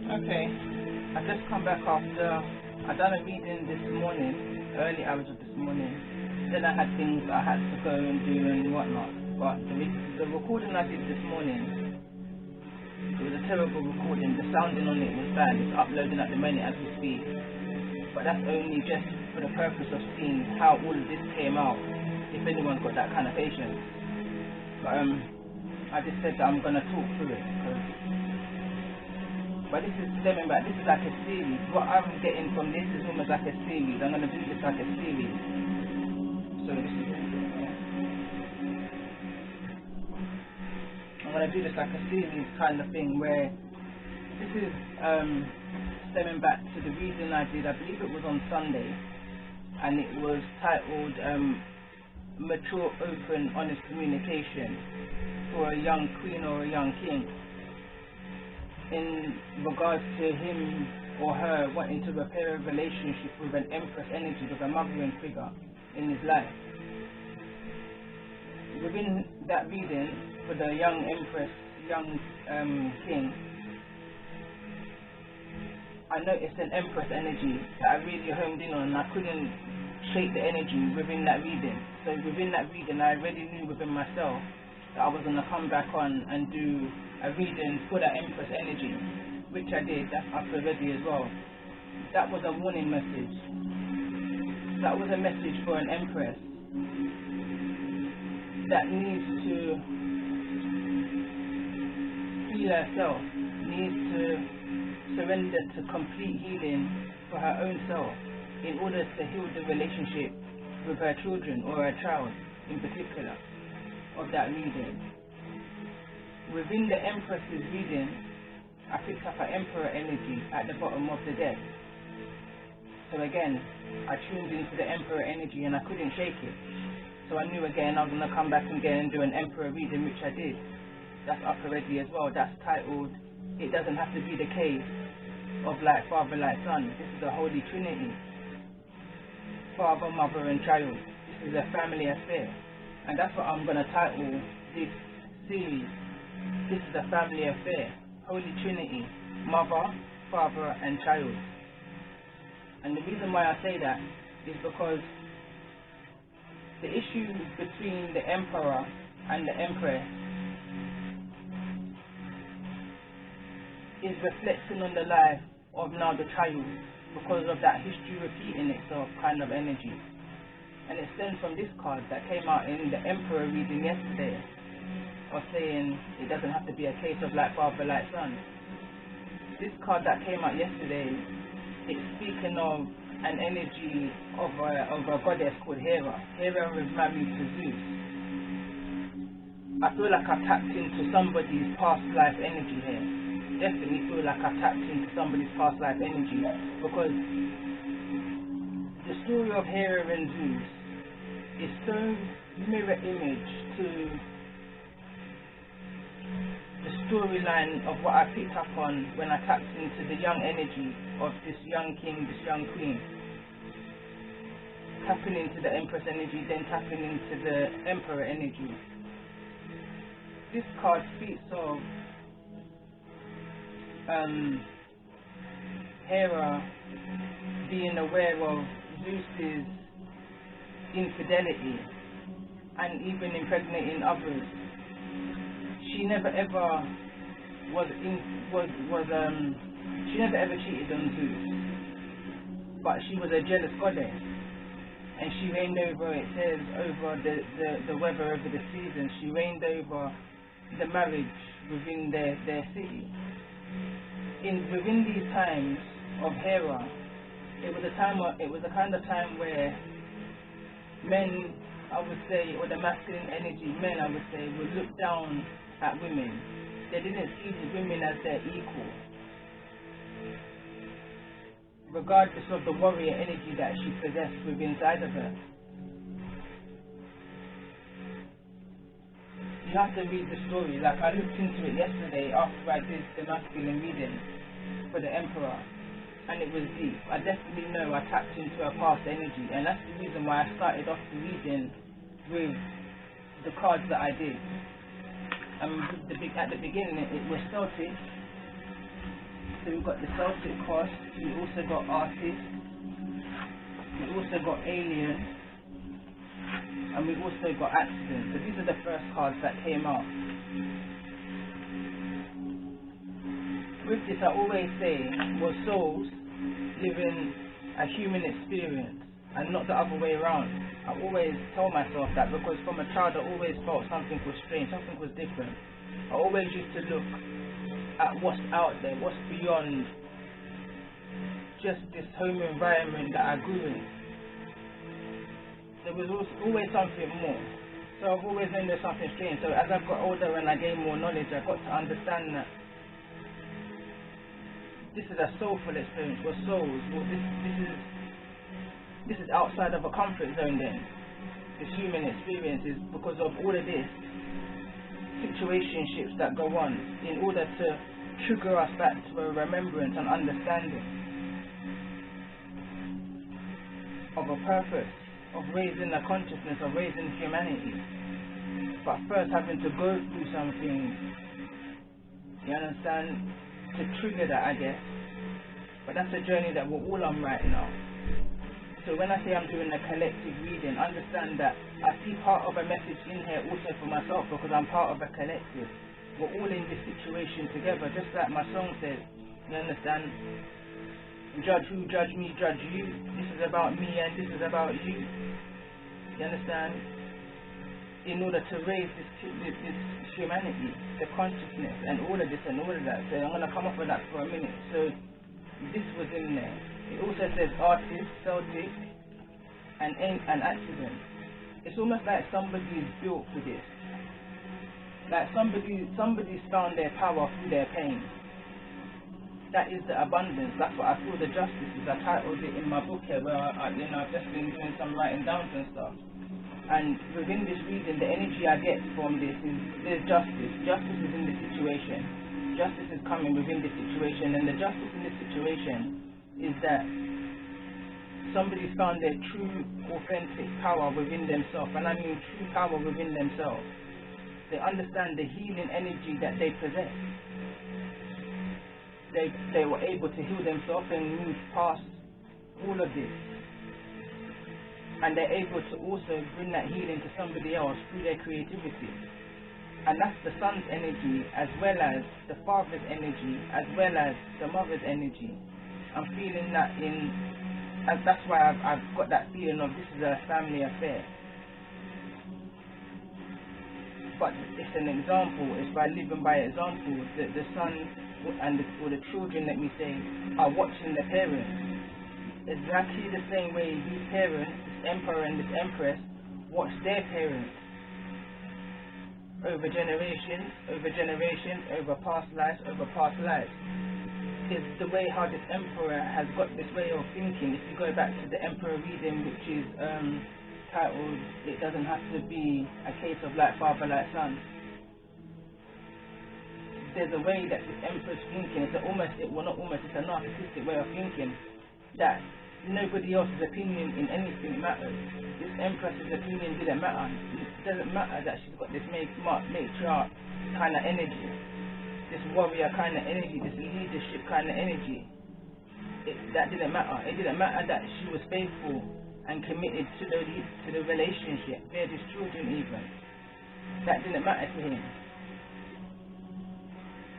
Okay, I just come back after I done a reading this morning, early hours of this morning. Then I had things I had to go and do and whatnot. But the recording I did this morning, it was a terrible recording. The sounding on it was bad. It's uploading at the minute as we speak. But that's only just for the purpose of seeing how all of this came out, if anyone's got that kind of patience. But I just said that I'm going to talk through it. But this is stemming back, this is like a series. What I'm getting from this is almost like a series. I'm going to do this like a series. So this is I'm going to do this like a series kind of thing where this is stemming back to the reading I did. I believe it was on Sunday, and it was titled Mature, Open, Honest Communication for a Young Queen or a Young King, in regards to him or her wanting to repair a relationship with an Empress energy, with a mothering figure in his life. Within that reading, for the young Empress, young King, I noticed an Empress energy that I really honed in on, and I couldn't shake the energy within that reading. So within that reading, I already knew within myself that I was going to come back on and do a reading for that Empress energy, which I did. That's up already as well. That was a warning message. That was a message for an Empress that needs to heal herself, needs to surrender to complete healing for her own self in order to heal the relationship with her children or her child in particular of that reading. Within the Empress's reading, I picked up an Emperor energy at the bottom of the deck. So again, I tuned into the Emperor energy and I couldn't shake it. So I knew again I was going to come back again and do an Emperor reading, which I did. That's up already as well. That's titled, It Doesn't Have to Be the Case of Like Father, Like Son. This is the Holy Trinity. Father, Mother and Child. This is a family affair. And that's what I'm going to title this series. This is a family affair. Holy Trinity. Mother, Father and Child. And the reason why I say that is because the issue between the Emperor and the Empress is reflecting on the life of now the child, because of that history repeating itself kind of energy. And it stems from this card that came out in the Emperor reading yesterday, of saying it doesn't have to be a case of like father, like son. This card that came out yesterday, it's speaking of an energy of a goddess called Hera. Hera was married to Zeus. I feel like I've tapped into somebody's past life energy here. Definitely feel like I've tapped into somebody's past life energy, because the story of Hera and Zeus is so mirror image to the storyline of what I picked up on when I tapped into the young energy of this young king, this young queen. Tapping into the Empress energy, then tapping into the Emperor energy. This card speaks of Hera being aware of Zeus's infidelity and even impregnating others. She never ever she never ever cheated on Zeus, but she was a jealous goddess, and she reigned over, it says, over the weather, over the seasons. She reigned over the marriage within their city. Within these times of Hera, it was a kind of time where men, I would say, or the masculine energy, men, I would say, would look down at women. They didn't see the women as their equal, regardless of the warrior energy that she possessed within inside of her. You have to read the story. Like, I looked into it yesterday after I did the masculine reading for the Emperor, and it was deep. I definitely know I tapped into a past energy, and that's the reason why I started off the reading with the cards that I did. At the beginning, it was Celtic, So we've got the Celtic cross, we also got artist, we also got alien, and we also got accident. So these are the first cards that came out. With this, I always say, we're souls living a human experience and not the other way around. I always tell myself that because from a child I always felt something was strange, something was different. I always used to look at what's out there, what's beyond just this home environment that I grew in. There was always something more. So I've always known there's something strange. So as I've got older and I gained more knowledge, I got to understand that this is a soulful experience. We're souls. Well, this is outside of a comfort zone then. This human experience is because of all of this situationships that go on in order to trigger us back to a remembrance and understanding of a purpose, of raising a consciousness, of raising humanity. But first having to go through something, you understand, to trigger that, I guess. But that's a journey that we're all on right now. So when I say I'm doing a collective reading, understand that I see part of a message in here also for myself because I'm part of a collective. We're all in this situation together, just like my song says. You understand? Judge who, judge me, judge you. This is about me and this is about you. You understand? In order to raise this humanity, the consciousness, and all of this and all of that. So I'm going to come up with that for a minute. So this was in there. It also says artist, Celtic, and accident. It's almost like somebody's built for this. Like somebody's found their power through their pain. That is the abundance. That's what I feel the justice is. I titled it in my book here, where I've just been doing some writing downs and stuff. And within this reading, the energy I get from this is there's justice. Justice is in the situation. Justice is coming within this situation, and the justice in this situation is that somebody's found their true, authentic power within themselves, and I mean true power within themselves. They understand the healing energy that they possess. They were able to heal themselves and move past all of this. And they're able to also bring that healing to somebody else through their creativity. And that's the son's energy, as well as the father's energy, as well as the mother's energy. I'm feeling that and that's why I've got that feeling of this is a family affair. But it's an example, it's by living by example. The son or the children, let me say, are watching their parents. Exactly the same way these parents, emperor and this empress, watch their parents over generations, over past lives. It's the way how this emperor has got this way of thinking. If you go back to the emperor reading, which is titled "It Doesn't Have to Be a Case of Like Father, Like Son," there's a way that this emperor's thinking. It's a narcissistic way of thinking that nobody else's opinion in anything matters. This empress's opinion didn't matter. It doesn't matter that she's got this matriarch kind of energy, this warrior kind of energy, this leadership kind of energy. That didn't matter. It didn't matter that she was faithful and committed to the relationship. They're his children even. That didn't matter to him.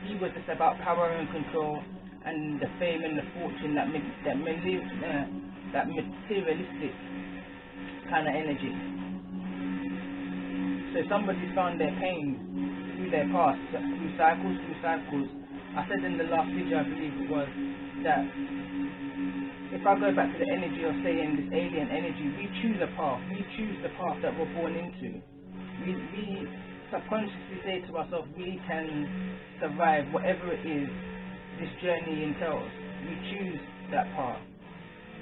He was just about power and control and the fame and the fortune, that materialistic kind of energy. So somebody found their pain through their past, through cycles. I said in the last video, I believe it was, that if I go back to the energy of saying this alien energy, we choose a path. We choose the path that we're born into. We subconsciously say to ourselves, we can survive whatever it is this journey entails. We choose that path.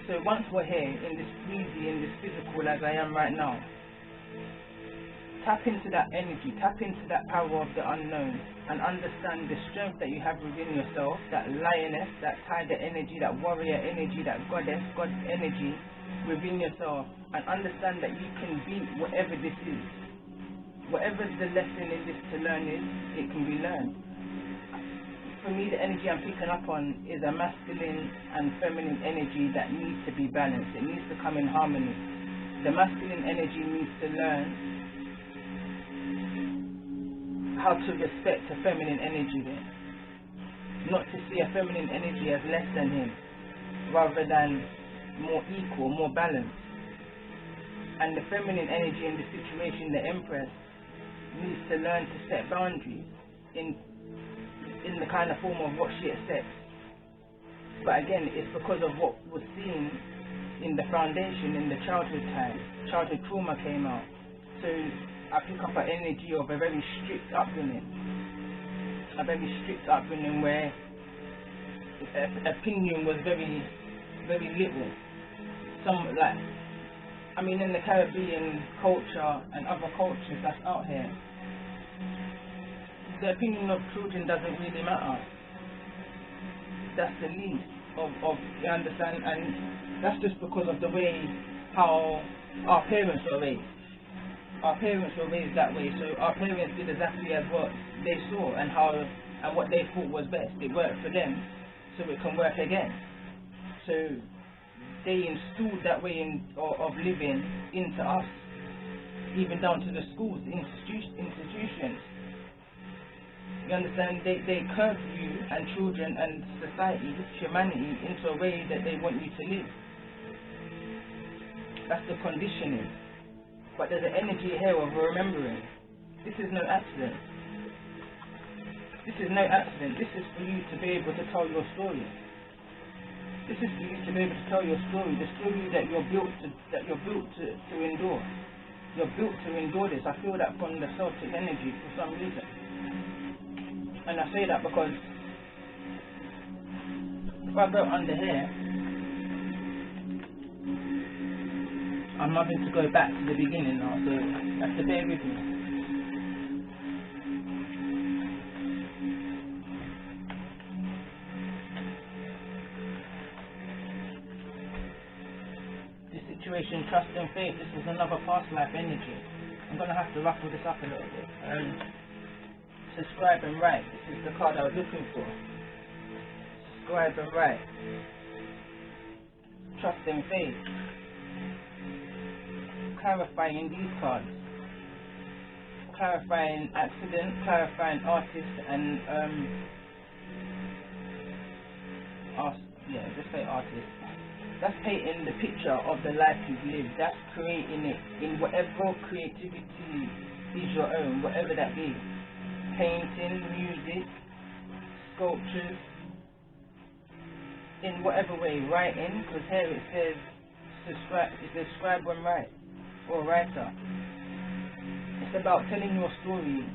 So once we're here in this 3D, in this physical as I am right now, tap into that energy, tap into that power of the unknown, and understand the strength that you have within yourself, that lioness, that tiger energy, that warrior energy, that goddess, God energy within yourself, and understand that you can beat whatever this is. Whatever the lesson in this to learn is, it can be learned. for me, the energy I'm picking up on is a masculine and feminine energy that needs to be balanced. It needs to come in harmony. The masculine energy needs to learn how to respect a feminine energy there. Not to see a feminine energy as less than him, rather than more equal, more balanced. And the feminine energy in the situation, the Empress, needs to learn to set boundaries in the kind of form of what she accepts. But again, it's because of what was seen in the foundation, in the childhood time. Childhood trauma came out. So I pick up an energy of a very strict upbringing. A very strict upbringing where opinion was very, very little. In the Caribbean culture and other cultures that's out here, the opinion of children doesn't really matter. That's the least of you understand, and that's just because of the way how our parents were raised. Our parents were raised that way, so our parents did exactly as what they saw and what they thought was best. It worked for them, so it can work again. So they instilled that way of living into us, even down to the schools, the institutions. You understand? They curve you and children and society, humanity, into a way that they want you to live. That's the conditioning. But there's an energy here of remembering. This is no accident. This is no accident. This is for you to be able to tell your story. This is for you to be able to tell your story, the story that you're built to endure. You're built to endure this. I feel that from the Celtic energy for some reason. And I say that because if I go under here, I'm having to go back to the beginning now, so you have to bear with me. This situation, trust and faith, this is another past life energy. I'm going to have to ruffle this up a little bit. Subscribe and write. This is the card I was looking for. Subscribe and write. Trust and faith. Clarifying these cards. Clarifying accident, clarifying artist, and just say artist. That's painting the picture of the life you've lived. That's creating it in whatever creativity is your own, whatever that be. Painting, music, sculptures, in whatever way, writing, because here it says scribe and write, or writer. It's about telling your story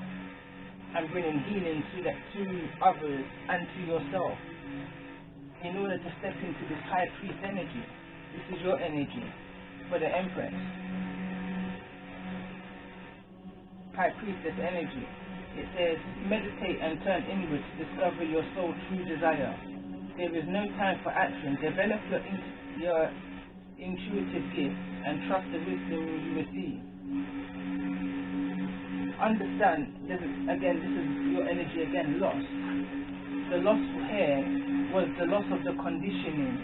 and bringing healing to others and to yourself in order to step into this high priest energy. This is your energy for the Empress. High priestess energy. It says, meditate and turn inward to discover your soul's true desire. There is no time for action. Develop your intuitive gift and trust the wisdom you receive. Understand, this is your energy again, loss. The loss here was the loss of the conditioning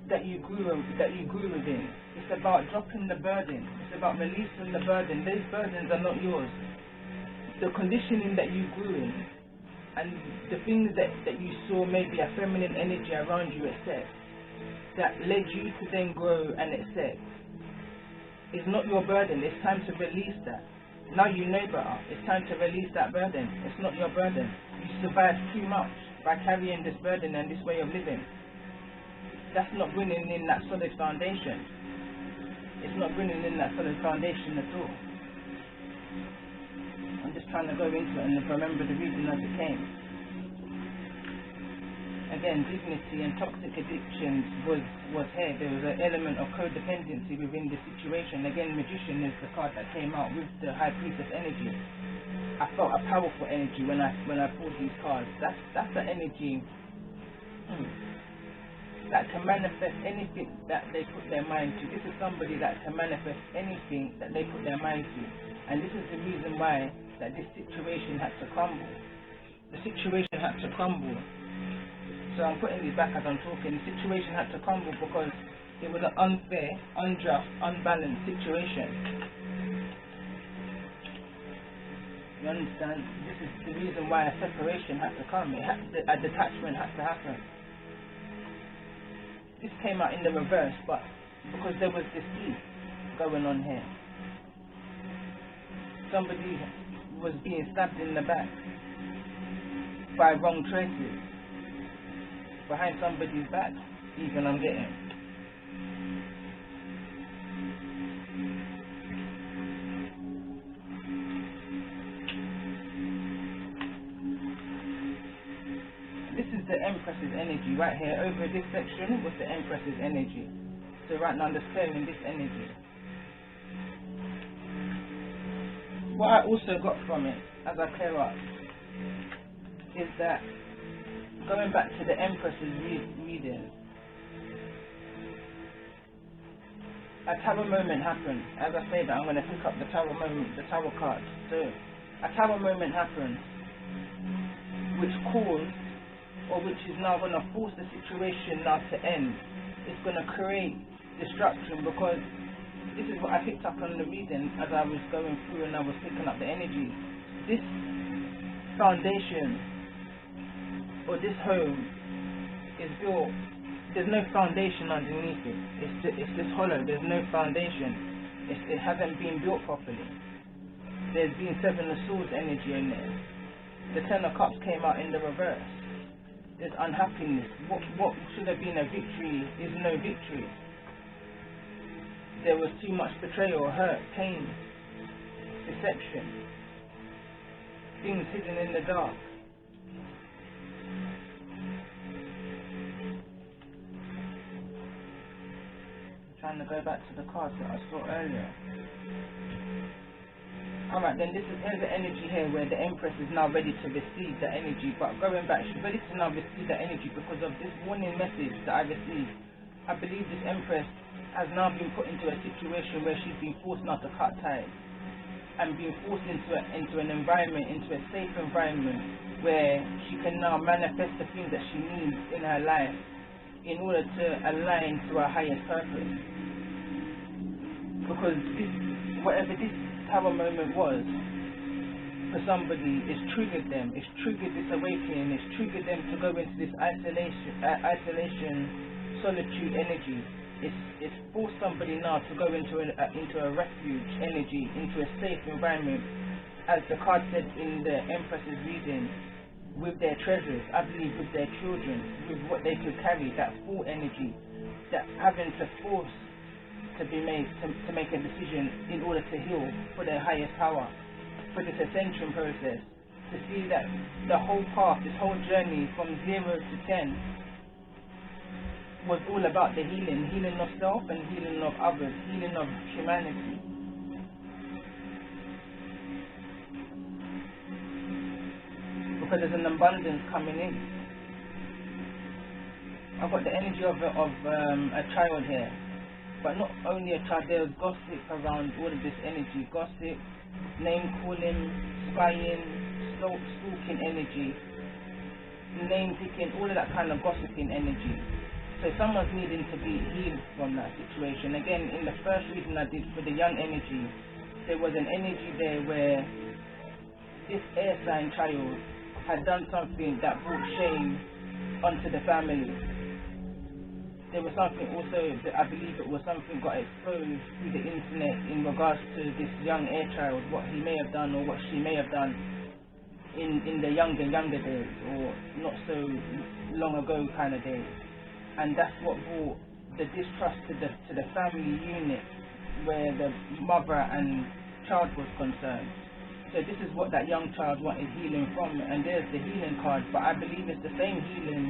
that you grew within. It's about dropping the burden. It's about releasing the burden. These burdens are not yours. The conditioning that you grew in and the things that you saw maybe a feminine energy around you accept, that led you to then grow and accept, is not your burden. It's time to release that. Now you know better. It's time to release that burden. It's not your burden. You survived too much by carrying this burden and this way of living. That's not bringing in that solid foundation. It's not bringing in that solid foundation at all. I'm just trying to go into it and remember the reason as it came. Again, dignity and toxic addictions was here. There was an element of codependency within the situation. Again, Magician is the card that came out with the High Priestess energy. I felt a powerful energy when I pulled these cards. That's the energy that can manifest anything that they put their mind to. This is somebody that can manifest anything that they put their mind to. And this is the reason why that this situation had to crumble. The situation had to crumble. So I'm putting these back as I'm talking. The situation had to crumble because it was an unfair, unjust, unbalanced situation. You understand? This is the reason why a separation had to come. A detachment had to happen. This came out in the reverse, but because there was deceit going on here. Somebody was being stabbed in the back by wrong choices. Behind somebody's back, even I'm getting. This is the Empress's energy right here. Over this section was the Empress's energy. So right now I'm just clearing this energy. What I also got from it, as I clear up, is that going back to the Empress's reading, a tarot moment happened. As I say that, I'm going to pick up the tarot moment, the tarot cards. So a tarot moment happened, which caused, or which is now going to force the situation now to end. It's going to create destruction, because this is what I picked up on the reading as I was going through and I was picking up the energy. This foundation, or this home, is built. There's no foundation underneath it. It's just hollow. There's no foundation. It hasn't been built properly. There's been Seven of Swords energy in there. The Ten of Cups came out in the reverse. There's unhappiness. What should have been a victory is no victory. There was too much betrayal, hurt, pain, deception, things hidden in the dark. I'm trying to go back to the cards that I saw earlier. Alright, then here's the energy here where the Empress is now ready to receive the energy, but going back, she's ready to now receive the energy because of this warning message that I received. I believe this Empress has now been put into a situation where she's been forced now to cut ties and being forced into an environment, into a safe environment where she can now manifest the things that she needs in her life in order to align to her highest purpose. Because whatever this tarot moment was, for somebody, it's triggered them, it's triggered this awakening, it's triggered them to go into this isolation, solitude energy. It's forced somebody now to go into a refuge energy, into a safe environment, as the card said in the Empress's reading, with their treasures, I believe with their children, with what they could carry, that full energy, that having to force to be made to make a decision in order to heal for their highest power, for this ascension process, to see that the whole path, this whole journey from 0 to 10 was all about the healing of self and healing of others, healing of humanity. Because there's an abundance coming in. I've got the energy of a child here, but not only a child. There's gossip around all of this energy, gossip, name calling, spying, stalking energy, name picking, all of that kind of gossiping energy. So someone's needing to be healed from that situation. Again, in the first reading I did for the young energy, there was an energy there where this air sign child had done something that brought shame onto the family. There was something also, I believe it was something got exposed through the internet in regards to this young air child, what he may have done or what she may have done in the younger days, or not so long ago kind of days. And that's what brought the distrust to the family unit where the mother and child was concerned. So this is what that young child wanted healing from, and there's the healing card, but I believe it's the same healing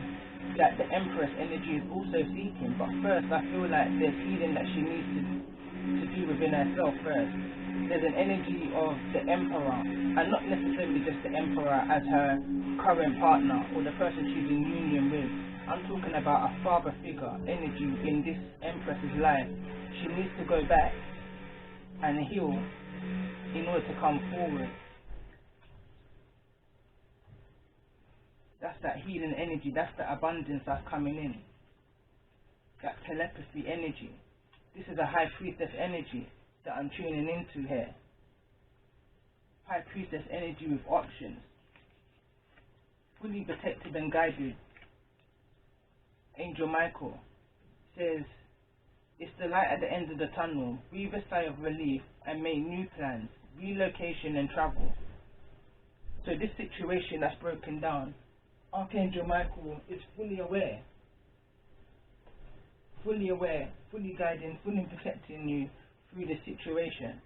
that the Empress energy is also seeking. But first I feel like there's healing that she needs to do within herself first. There's an energy of the Emperor, and not necessarily just the Emperor as her current partner or the person she's in union with. I'm talking about a father figure energy in this Empress's life. She needs to go back and heal in order to come forward. That's that healing energy. That's the abundance that's coming in. That telepathy energy. This is a high priestess energy that I'm tuning into here. High priestess energy with options. Fully protected and guided. Angel Michael says, it's the light at the end of the tunnel. Breathe a sigh of relief and make new plans. Relocation and travel. So this situation that's broken down, Archangel Michael is fully aware, fully guiding, fully protecting you through the situation.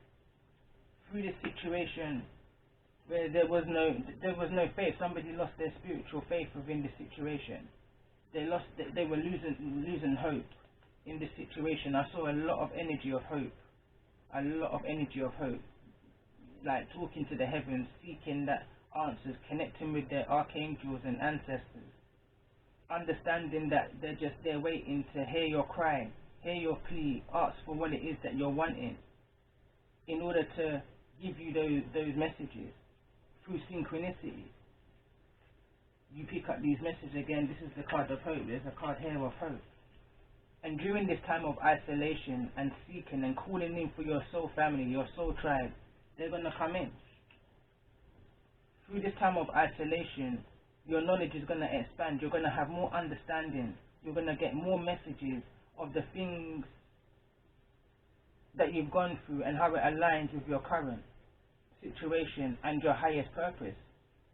Through the situation where there was no faith. Somebody lost their spiritual faith within the situation. They were losing hope in this situation. I saw a lot of energy of hope. A lot of energy of hope. Like talking to the heavens, seeking that answers, connecting with their archangels and ancestors, understanding that they're just there waiting to hear your cry, hear your plea, ask for what it is that you're wanting, in order to give you those messages through synchronicity. You pick up these messages again. This is the card of hope. There's a card here of hope. And during this time of isolation and seeking and calling in for your soul family, your soul tribe, they're going to come in. Through this time of isolation, your knowledge is going to expand. You're going to have more understanding. You're going to get more messages of the things that you've gone through and how it aligns with your current situation and your highest purpose,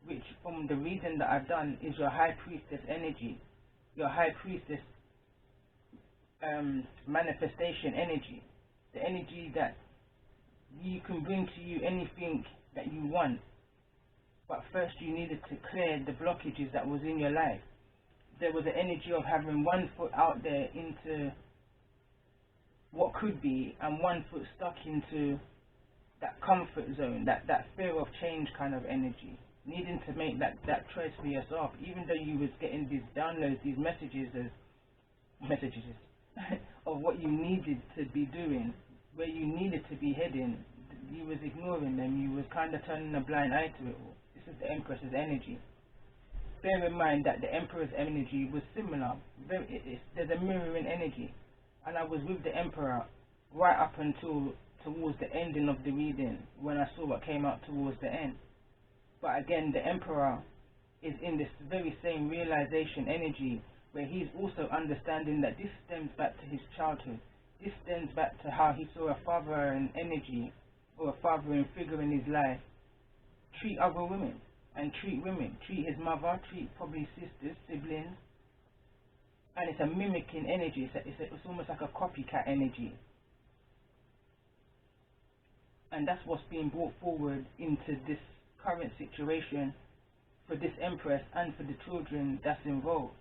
which from the reading that I've done is your high priestess energy, your high priestess manifestation energy, the energy that you can bring to you anything that you want. But first you needed to clear the blockages that was in your life. There was an energy of having one foot out there into what could be and one foot stuck into that comfort zone, that fear of change kind of energy. Needing to make that choice for yourself, even though you was getting these downloads, these messages of what you needed to be doing, where you needed to be heading. You was ignoring them. You was kind of turning a blind eye to it all. This is the Empress's energy. Bear in mind that the Emperor's energy was similar. There's a mirroring energy, and I was with the Emperor right up until towards the ending of the reading, when I saw what came out towards the end. But again, the Emperor is in this very same realization energy, where he's also understanding that this stems back to his childhood. This stems back to how he saw a father in energy, or a fathering figure in his life, treat other women and treat women, treat his mother, treat probably sisters, siblings, and it's a mimicking energy. It's almost like a copycat energy, and that's what's being brought forward into this current situation for this Empress and for the children that's involved.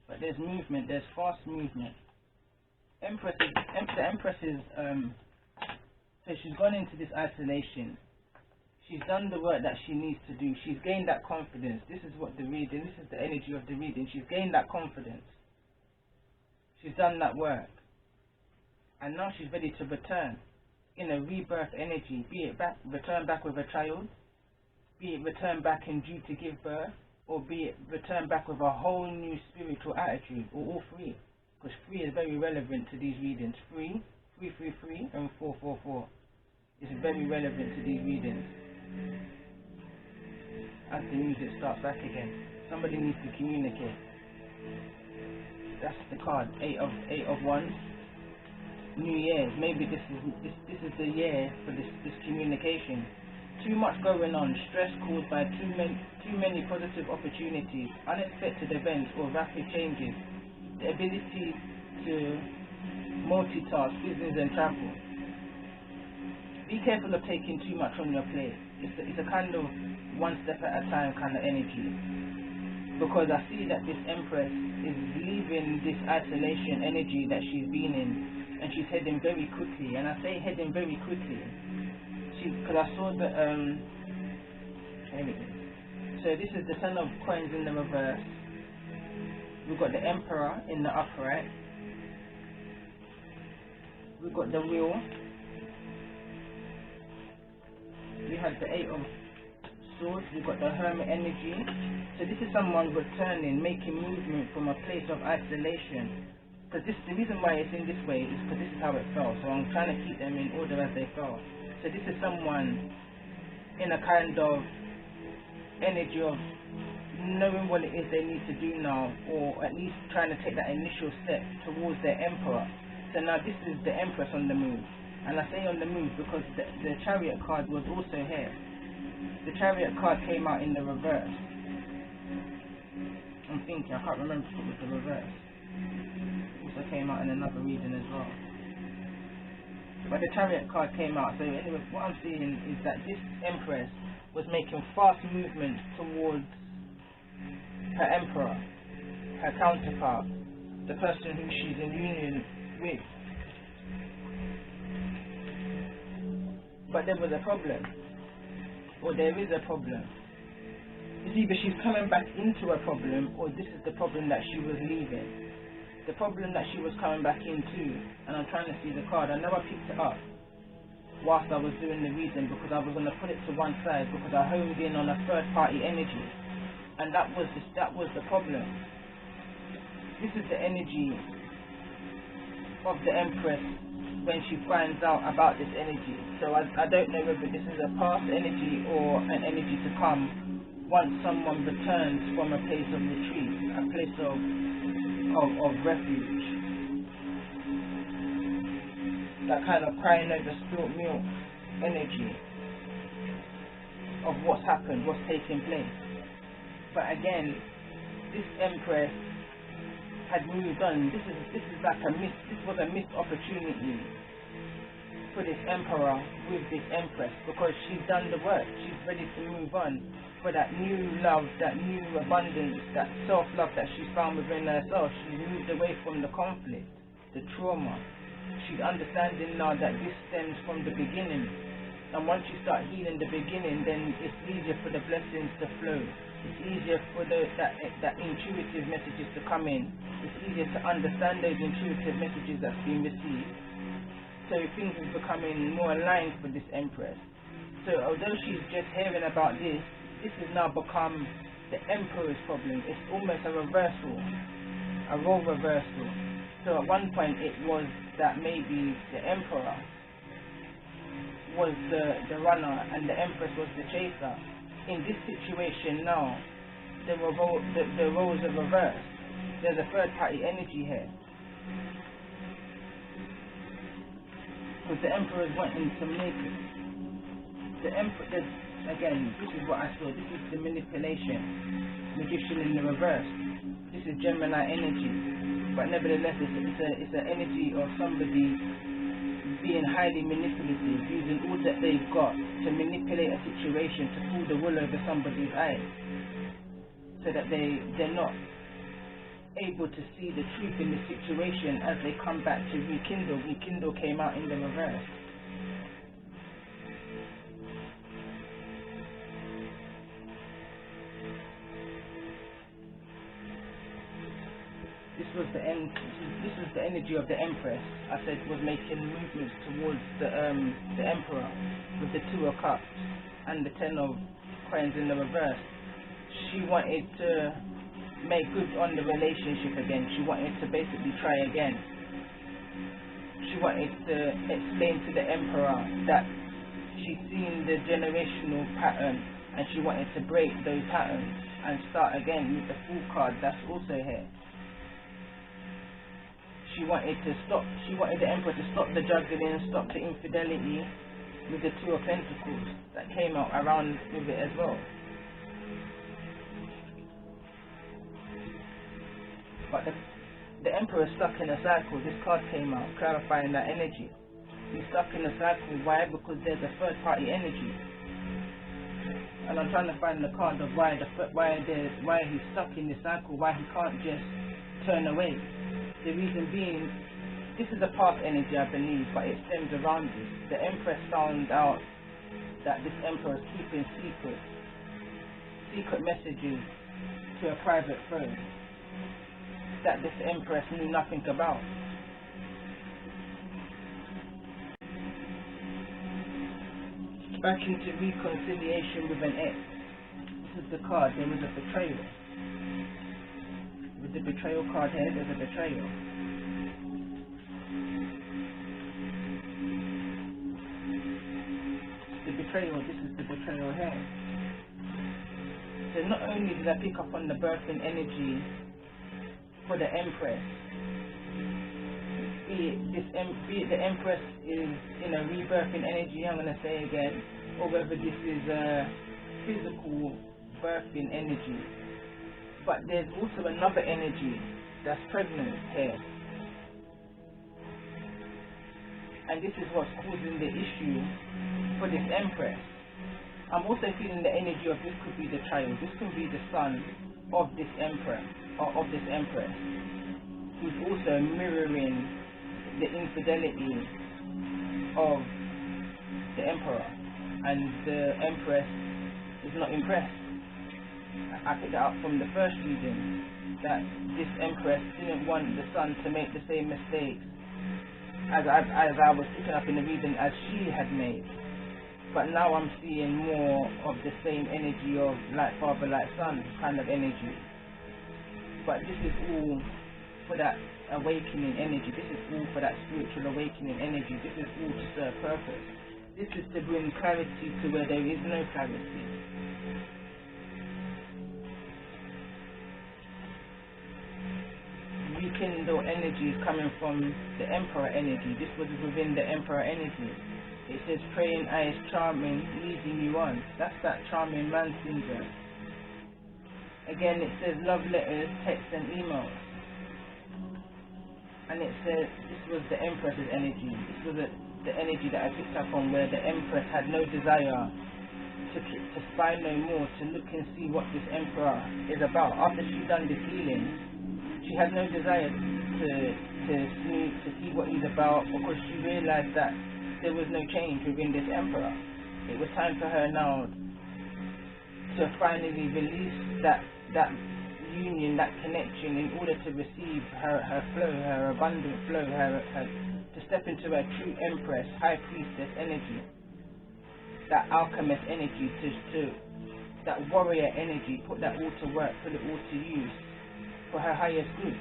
But there's movement, there's fast movement. The Empress is, so she's gone into this isolation. She's done the work that she needs to do. She's gained that confidence. This is what the reading, this is the energy of the reading. She's gained that confidence. She's done that work. And now she's ready to return in a rebirth energy, be it return back with a child, be it return back in due to give birth, or be it return back with a whole new spiritual attitude, or all three. Because 3 is very relevant to these readings. 3, 333, and 444 is very relevant to these readings. As the music starts back again, somebody needs to communicate. That's the card, 8 of Wands. New Year's. Maybe this is the year for this communication. Too much going on, stress caused by too many positive opportunities, unexpected events or rapid changes. The ability to multitask, business and travel. Be careful of taking too much on your plate. It's a kind of one step at a time kind of energy. Because I see that this Empress is leaving this isolation energy that she's been in, and she's heading very quickly. And I say heading very quickly, because I saw the here it is. So this is the Ten of Coins in the reverse. We've got the Emperor in the upright. we got the wheel. We had the Eight of Swords. We got the Hermit energy. So this is someone returning, making movement from a place of isolation. Because the reason why it's in this way is because this is how it felt. So I'm trying to keep them in order as they felt. So this is someone in a kind of energy of knowing what it is they need to do now, or at least trying to take that initial step towards their Emperor. So now this is the Empress on the move, and I say on the move because the Chariot card was also here. The Chariot card came out in the reverse. I'm thinking, I can't remember if it was the reverse. Also came out in another reading as well. But the Chariot card came out. So anyway, what I'm seeing is that this Empress was making fast movement towards her Emperor, her counterpart, the person who she's in union with. But there was a problem, or there is a problem. It's either she's coming back into a problem, or this is the problem that she was leaving. The problem that she was coming back into, and I'm trying to see the card. I never picked it up whilst I was doing the reading because I was going to put it to one side because I honed in on a third party energy, and that was the problem. This is the energy of the Empress when she finds out about this energy. So I don't know whether this is a past energy or an energy to come once someone returns from a place of retreat, a place of refuge. That kind of crying over spilt milk energy of what's happened, what's taking place. But again, this Empress had moved on. This is like this was a missed opportunity for this Emperor with this Empress, because she's done the work. She's ready to move on for that new love, that new abundance, that self-love that she's found within herself. She's moved away from the conflict, the trauma. She's understanding now that this stems from the beginning, and once you start healing the beginning, then it's easier for the blessings to flow. It's easier for that intuitive messages to come in. It's easier to understand those intuitive messages that's been received. So things are becoming more aligned for this Empress. So although she's just hearing about this has now become the Emperor's problem. It's almost a reversal, a role reversal. So at one point it was that maybe the Emperor was the runner and the Empress was the chaser. In this situation now, the roles are reversed. There's a third party energy here. Because the Emperor is wanting to make it. The Emperor, again, this is what I saw. This is the manipulation. Magician in the reverse. This is Gemini energy. But nevertheless, it's an energy of somebody being highly manipulative, using all that they've got to manipulate a situation, to pull the wool over somebody's eyes, so that they're not able to see the truth in the situation as they come back to rekindle. Rekindle came out in the reverse. This was the energy of the Empress. I said was making movements towards the Emperor with the Two of Cups and the Ten of Coins in the reverse. She wanted to make good on the relationship again. She wanted to basically try again. She wanted to explain to the Emperor that she's seen the generational pattern and she wanted to break those patterns and start again with the Fool card that's also here. She wanted the Emperor to stop the juggling, stop the infidelity with the Two of Pentacles that came out around with it as well. But the Emperor is stuck in a cycle. This card came out clarifying that energy. He's stuck in a cycle. Why? Because there's a third party energy. And I'm trying to find the card of why he's stuck in this cycle, why he can't just turn away. The reason being, this is a past energy, I believe, but it stems around this. The Empress found out that this Emperor is keeping secret messages to a private phone that this Empress knew nothing about. back into reconciliation with an ex. This is the card. There was a betrayal. With the betrayal card here, there's a betrayal. The betrayal, this is the betrayal here. So not only did I pick up on the birthing energy for the Empress, be it the Empress is in a rebirthing energy, I'm going to say again, or whether this is a physical birthing energy. But there's also another energy that's pregnant here. And this is what's causing the issue for this Empress. I'm also feeling the energy of this could be the child. This could be the son of this Emperor, or of this Empress, who's also mirroring the infidelity of the Emperor, and the Empress is not impressed. I picked that up from the first reading, that this Empress didn't want the son to make the same mistakes as I was picking up in the reading as she had made. But now I'm seeing more of the same energy of like father, like son kind of energy. But this is all for that awakening energy. This is all for that spiritual awakening energy. This is all to serve purpose. This is to bring clarity to where there is no clarity. Rekindle energy is coming from the Emperor energy. This was within the Emperor energy. It says praying eyes charming, leading you on. That's that charming man syndrome. Again, it says love letters, texts and emails. And it says this was the Empress's energy. This was the energy that I picked up on, where the Empress had no desire to spy no more, to look and see what this Emperor is about. After she done this healing, she had no desire to snoop, to see what he's about, because she realized that there was no change within this Emperor. It was time for her now to finally release that union, that connection, in order to receive her flow, her abundant flow, to step into her true Empress, High Priestess energy, that alchemist energy, to that warrior energy, put that all to work, put it all to use for her highest good.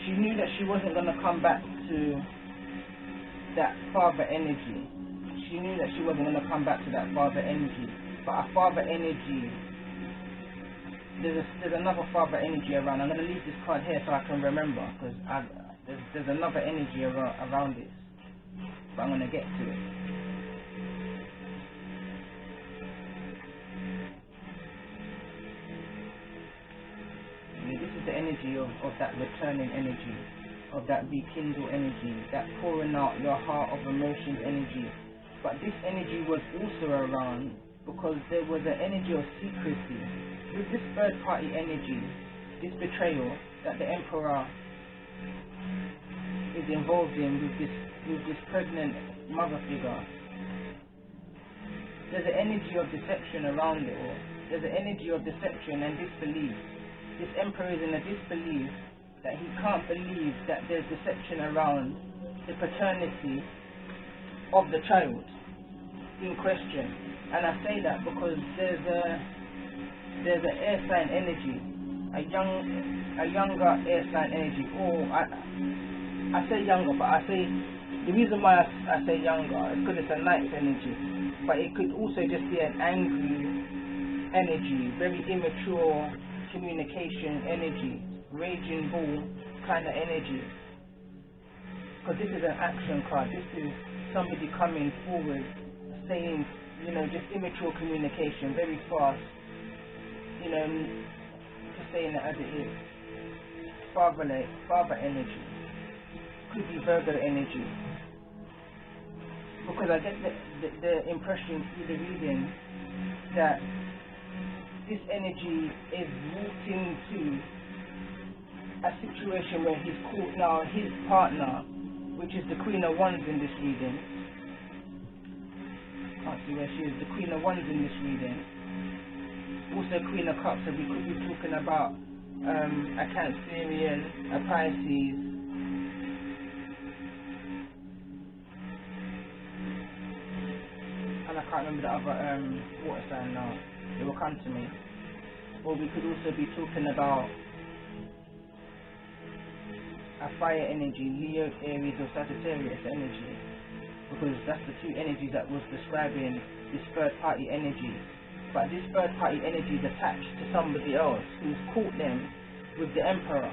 She knew that she wasn't going to come back to that father energy. She knew that she wasn't going to come back to that father energy. But a father energy, there's another father energy around. I'm going to leave this card here so I can remember, because there's another energy around this. But I'm going to get to it. This is the energy of that returning energy, of that rekindle energy, that pouring out your heart of emotions energy. But this energy was also around because there was an energy of secrecy. With this third party energy, this betrayal that the Emperor is involved in with this pregnant mother figure, there's an energy of deception around it all. There's an energy of deception and disbelief. This Emperor is in a disbelief that he can't believe that there's deception around the paternity of the child in question. And I say that because there's an air sign energy, a younger air sign energy, or I say younger, but I say the reason why I say younger is because it's a light energy, but it could also just be an angry energy, very immature communication energy, raging bull kind of energy. Because this is an action card. This is somebody coming forward saying, just immature communication, very fast, just saying it as it is. Father energy. Could be Virgo energy. Because I get the impression through the reading that this energy is walked into a situation where he's caught now his partner, which is the Queen of Wands in this reading. Can't see where she is, the Queen of Wands in this reading. Also Queen of Cups, so we could be talking about a Cancerian, a Pisces, and I can't remember the other water sign now. It will come to me. Or we could also be talking about a fire energy, Leo, Aries, or Sagittarius energy, because that's the two energies that was describing this third party energy. But this third party energy is attached to somebody else who's caught them with the Emperor,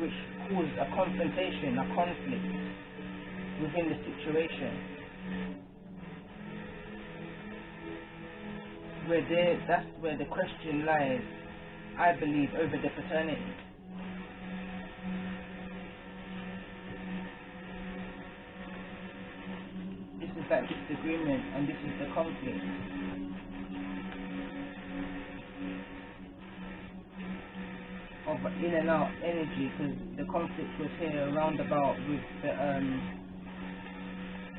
which caused a confrontation, a conflict within the situation. That's where the question lies, I believe, over the paternity. This is that disagreement, and this is the conflict. Of in and out energy, because the conflict was here roundabout with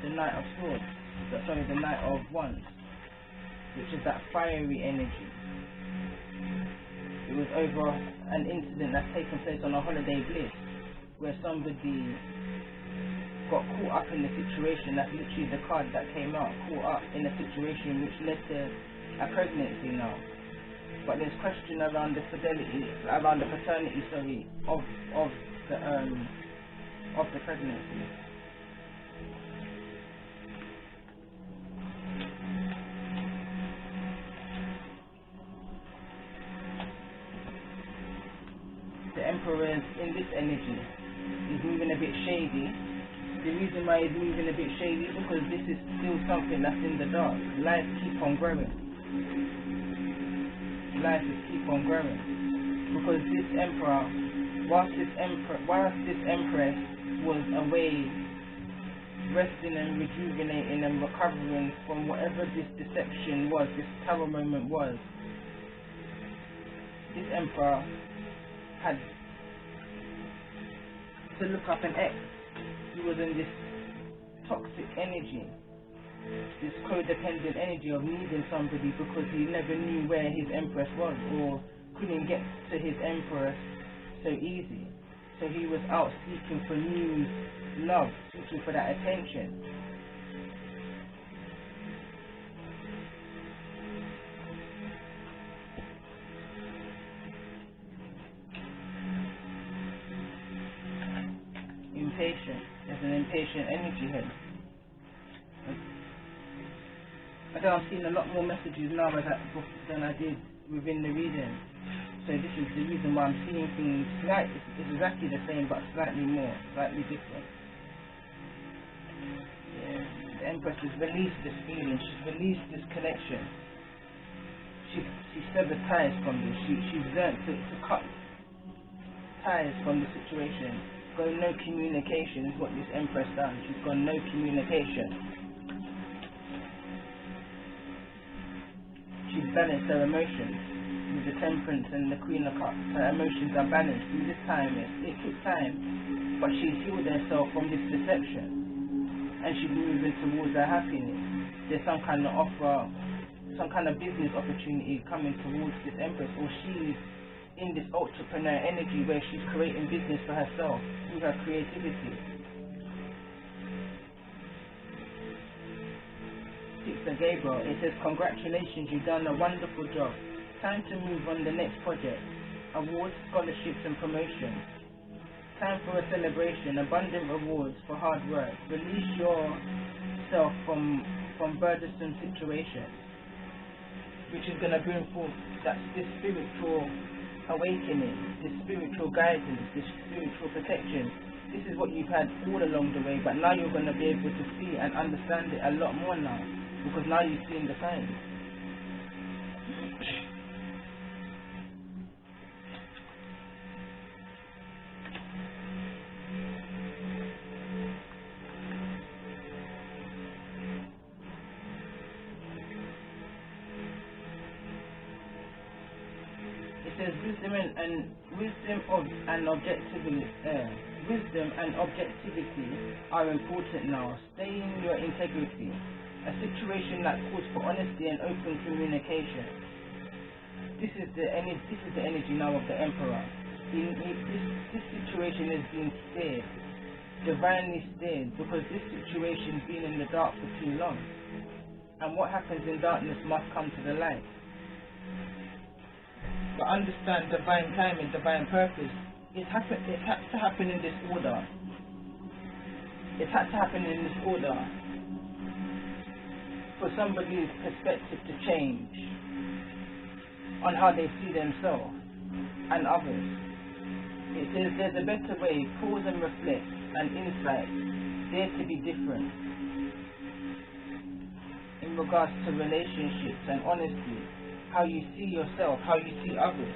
the Knight of Swords, the Knight of Wands, which is that fiery energy. It was over an incident that's taken place on a holiday bliss, where somebody got caught up in the situation. That's literally the card that came out, caught up in a situation which led to a pregnancy now. But there's question around the fidelity, around the paternity, of the pregnancy. The Emperor is in this energy. He's moving a bit shady. The reason why he's moving a bit shady is because this is still something that's in the dark. Lies keep on growing. Lies keep on growing. Because this Emperor, whilst this Empress was away resting and rejuvenating and recovering from whatever this deception was, this tower moment was, this Emperor had to look up an ex. He was in this toxic energy, this codependent energy of needing somebody because he never knew where his Empress was, or couldn't get to his Empress so easy. So he was out seeking for new love, seeking for that attention. Impatient. There's an impatient energy here. I think I'm seeing a lot more messages now than I did within the reading. So this is the reason why I'm seeing things slightly, it's exactly the same but slightly more, slightly different. Yeah. The Empress has released this feeling, she's released this connection. She's severed ties from this. She's learnt to cut ties from the situation. Got no communication is what this Empress done. She's got no communication. She's balanced her emotions with the Temperance and the Queen of Cups. Her emotions are balanced. In this time, it took time, but she's healed herself from this deception, and she's moving towards her happiness. There's some kind of offer, some kind of business opportunity coming towards this Empress, or she's in this entrepreneur energy where she's creating business for herself through her creativity. Sixth Gabriel, it says, congratulations, you've done a wonderful job. Time to move on the next project. Awards, scholarships and promotions. Time for a celebration, abundant rewards for hard work. Release yourself from burdensome situations, which is going to bring forth this spiritual awakening, this spiritual guidance, this spiritual protection. This is what you've had all along the way, but now you're going to be able to see and understand it a lot more now, because now you've seen the signs. Wisdom and objectivity are important now. Stay in your integrity. A situation that calls for honesty and open communication. this is the energy now of the Emperor. This situation is being steered, divinely steered, because this situation's been in the dark for too long. And what happens in darkness must come to the light. But understand divine timing, divine purpose. It had to happen in this order. It had to happen in this order for somebody's perspective to change on how they see themselves and others. It says there's a better way, pause and reflect, and insight, dare to be different in regards to relationships and honesty, how you see yourself, how you see others.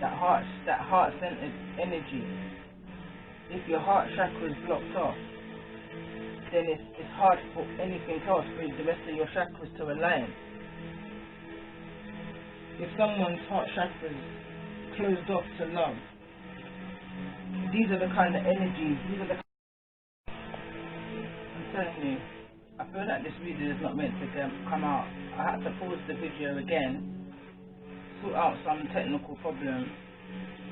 That heart-centered energy. If your heart chakra is blocked off, then it's hard for anything else for the rest of your chakras to align. If someone's heart chakra is closed off to love, these are the kind of energies, I'm telling you, I feel like this video is not meant to come out. I had to pause the video again, sort out some technical problem,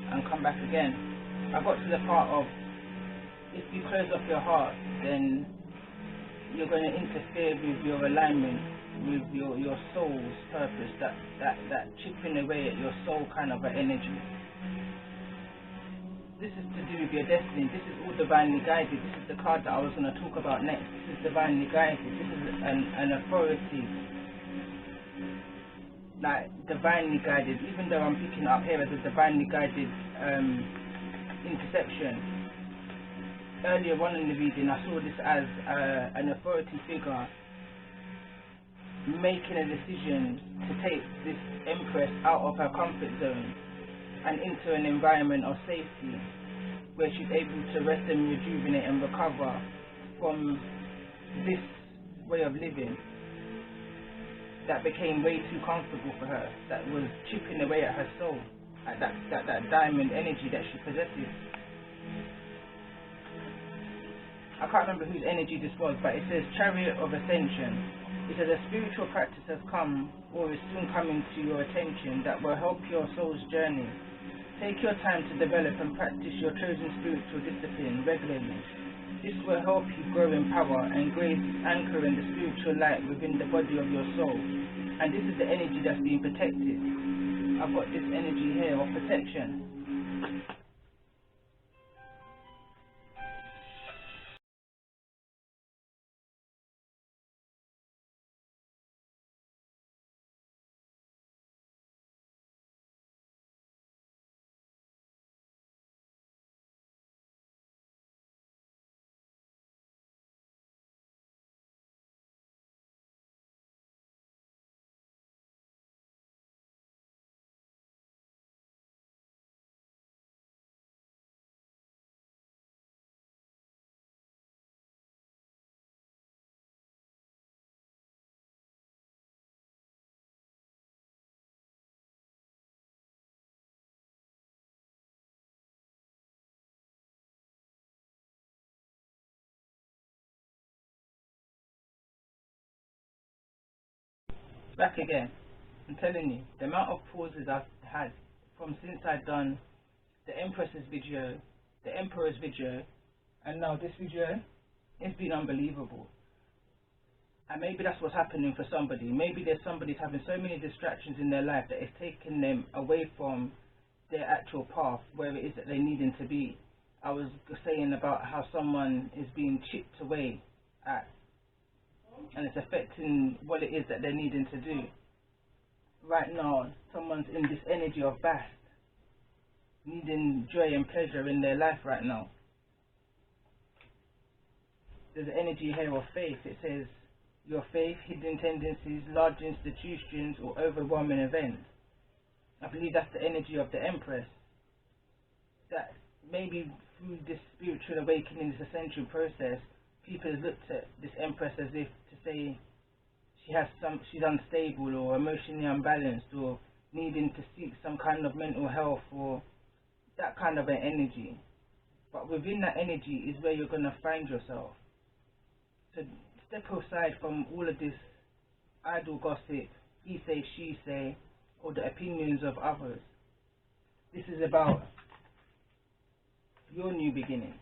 and come back again. I got to the part of, if you close off your heart, then you're going to interfere with your alignment, with your soul's purpose, that chipping away at your soul kind of an energy. This is to do with your destiny. This is all divinely guided. This is the card that I was going to talk about next. This is divinely guided. This is an authority, like divinely guided, even though I'm picking it up here as a divinely guided interception. Earlier on in the reading, I saw this as an authority figure making a decision to take this Empress out of her comfort zone and into an environment of safety where she's able to rest and rejuvenate and recover from this way of living that became way too comfortable for her, that was chipping away at her soul, at that diamond energy that she possesses. I can't remember whose energy this was, but it says Chariot of Ascension. It says a spiritual practice has come or is soon coming to your attention that will help your soul's journey. Take your time to develop and practice your chosen spiritual discipline regularly. This will help you grow in power and grace, anchoring the spiritual light within the body of your soul. And this is the energy that's being protected. I've got this energy here of protection. Back again. I'm telling you, the amount of pauses I've had from since I've done the Empress's video, the Emperor's video, and now this video, it's been unbelievable. And maybe that's what's happening for somebody. Maybe there's somebody's having so many distractions in their life that it's taking them away from their actual path, where it is that they're needing to be. I was saying about how someone is being chipped away at, and it's affecting what it is that they're needing to do. Right now, someone's in this energy of bast, needing joy and pleasure in their life right now. There's an energy here of faith. It says, your faith, hidden tendencies, large institutions, or overwhelming events. I believe that's the energy of the Empress. That maybe through this spiritual awakening, this ascension process, people have looked at this Empress as if to say she's unstable or emotionally unbalanced or needing to seek some kind of mental health or that kind of an energy. But within that energy is where you're going to find yourself. So step aside from all of this idle gossip, he say, she say, or the opinions of others. This is about your new beginning.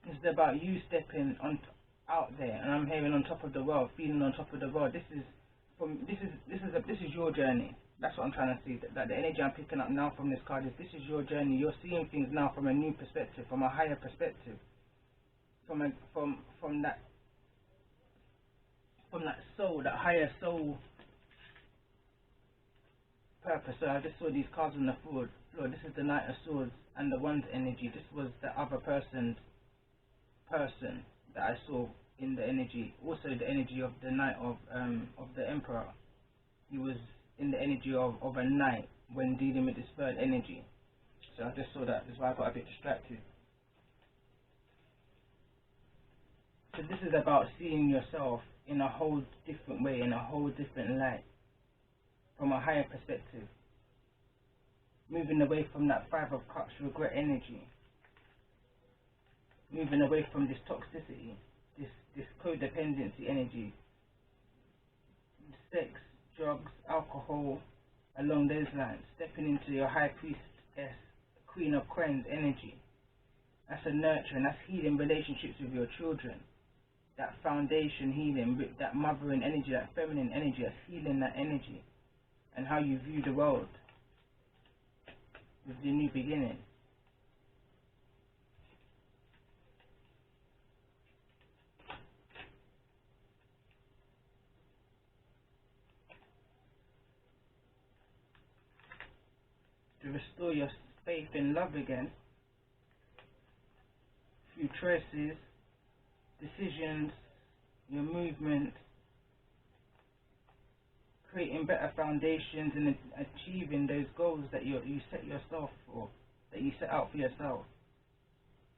This is about you stepping on out there, and I'm hearing on top of the world, feeling on top of the world. This is your journey. That's what I'm trying to see. That the energy I'm picking up now from this card is, this is your journey. You're seeing things now from a new perspective, from a higher perspective, from that soul, that higher soul purpose. So I just saw these cards on the floor. This is the Knight of Swords and the One's energy. This was the other person that I saw in the energy. Also the energy of the Knight of the Emperor. He was in the energy of a knight when dealing with this third energy. So I just saw that. That's why I got a bit distracted. So this is about seeing yourself in a whole different way, in a whole different light, from a higher perspective. Moving away from that Five of Cups regret energy. Moving away from this toxicity, this codependency energy. Sex, drugs, alcohol, along those lines. Stepping into your High Priestess, Queen of Coins energy. That's a nurturing, that's healing relationships with your children. That foundation healing, that mothering energy, that feminine energy, that's healing that energy. And how you view the world with the new beginning. To restore your faith in love again through choices, decisions, your movement, creating better foundations and achieving those goals that you set yourself for, that you set out for yourself.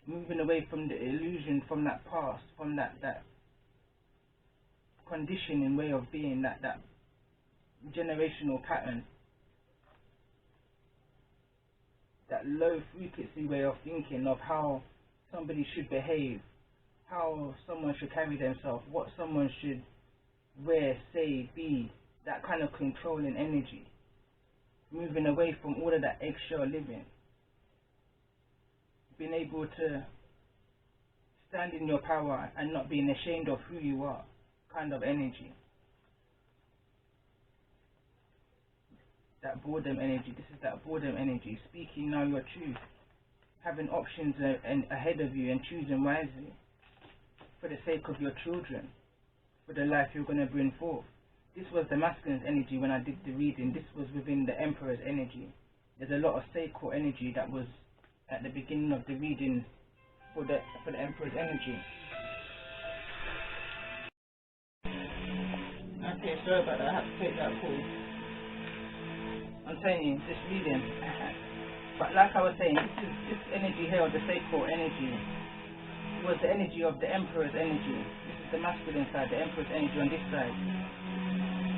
Moving away from the illusion, from that past, from that conditioning way of being, that generational pattern, that low frequency way of thinking of how somebody should behave, how someone should carry themselves, what someone should wear, say, be, that kind of controlling energy. Moving away from all of that eggshell living. Being able to stand in your power and not being ashamed of who you are, kind of energy. That boredom energy, this is that boredom energy. Speaking now your truth. Having options ahead of you and choosing wisely. For the sake of your children. For the life you're going to bring forth. This was the masculine's energy when I did the reading. This was within the Emperor's energy. There's a lot of sacral energy that was at the beginning of the reading for the Emperor's energy. Okay, sorry about that. I have to take that call. I'm telling you, this reading. But like I was saying, this energy here, the sacral energy, was the energy of the Emperor's energy. This is the masculine side, the Emperor's energy on this side.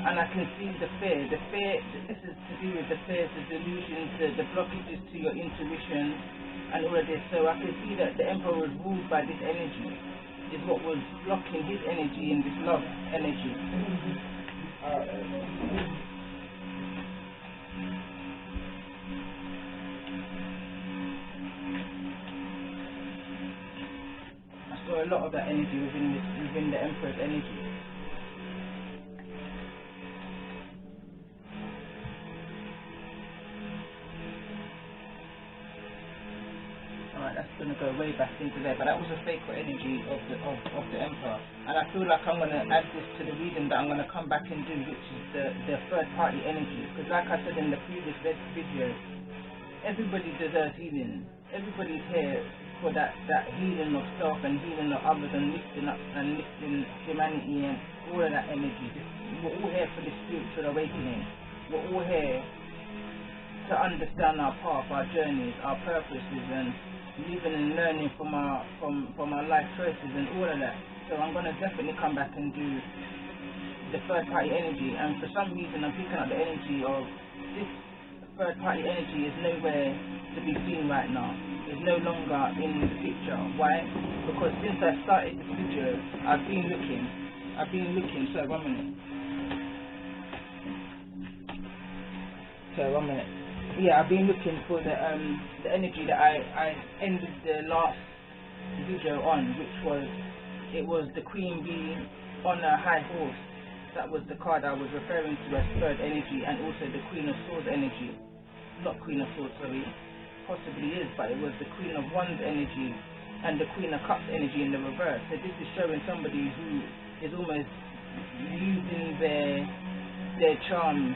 And I can see the fear. The fear, this is to do with the fears, the delusions, the blockages to your intuition and all of this. So I can see that the Emperor was ruled by this energy. Is what was blocking his energy in this love energy. I saw a lot of that energy within the Emperor's energy. That's going to go way back into there, but that was a sacred energy of the Emperor, and I feel like I'm going to add this to the reading that I'm going to come back and do, which is the third party energy, because like I said in the previous video, everybody deserves healing. Everybody's here for that healing of self and healing of others and lifting up and lifting humanity and all of that energy. We're all here for this spiritual awakening. We're all here to understand our path, our journeys, our purposes, and living and learning from our life choices and all of that. So I'm going to definitely come back and do the third party energy, and for some reason I'm picking up the energy of this third party energy is nowhere to be seen right now. It's no longer in the picture. Why? Because since I started this video, I've been looking I've been looking. Sorry, 1 minute. Yeah, I've been looking for the energy that I ended the last video on, which was the Queen bee on a high horse. That was the card I was referring to as third energy, and also the Queen of Swords energy. Not Queen of Swords, sorry. Possibly is, but it was the Queen of Wands energy and the Queen of Cups energy in the reverse. So this is showing somebody who is almost using their charms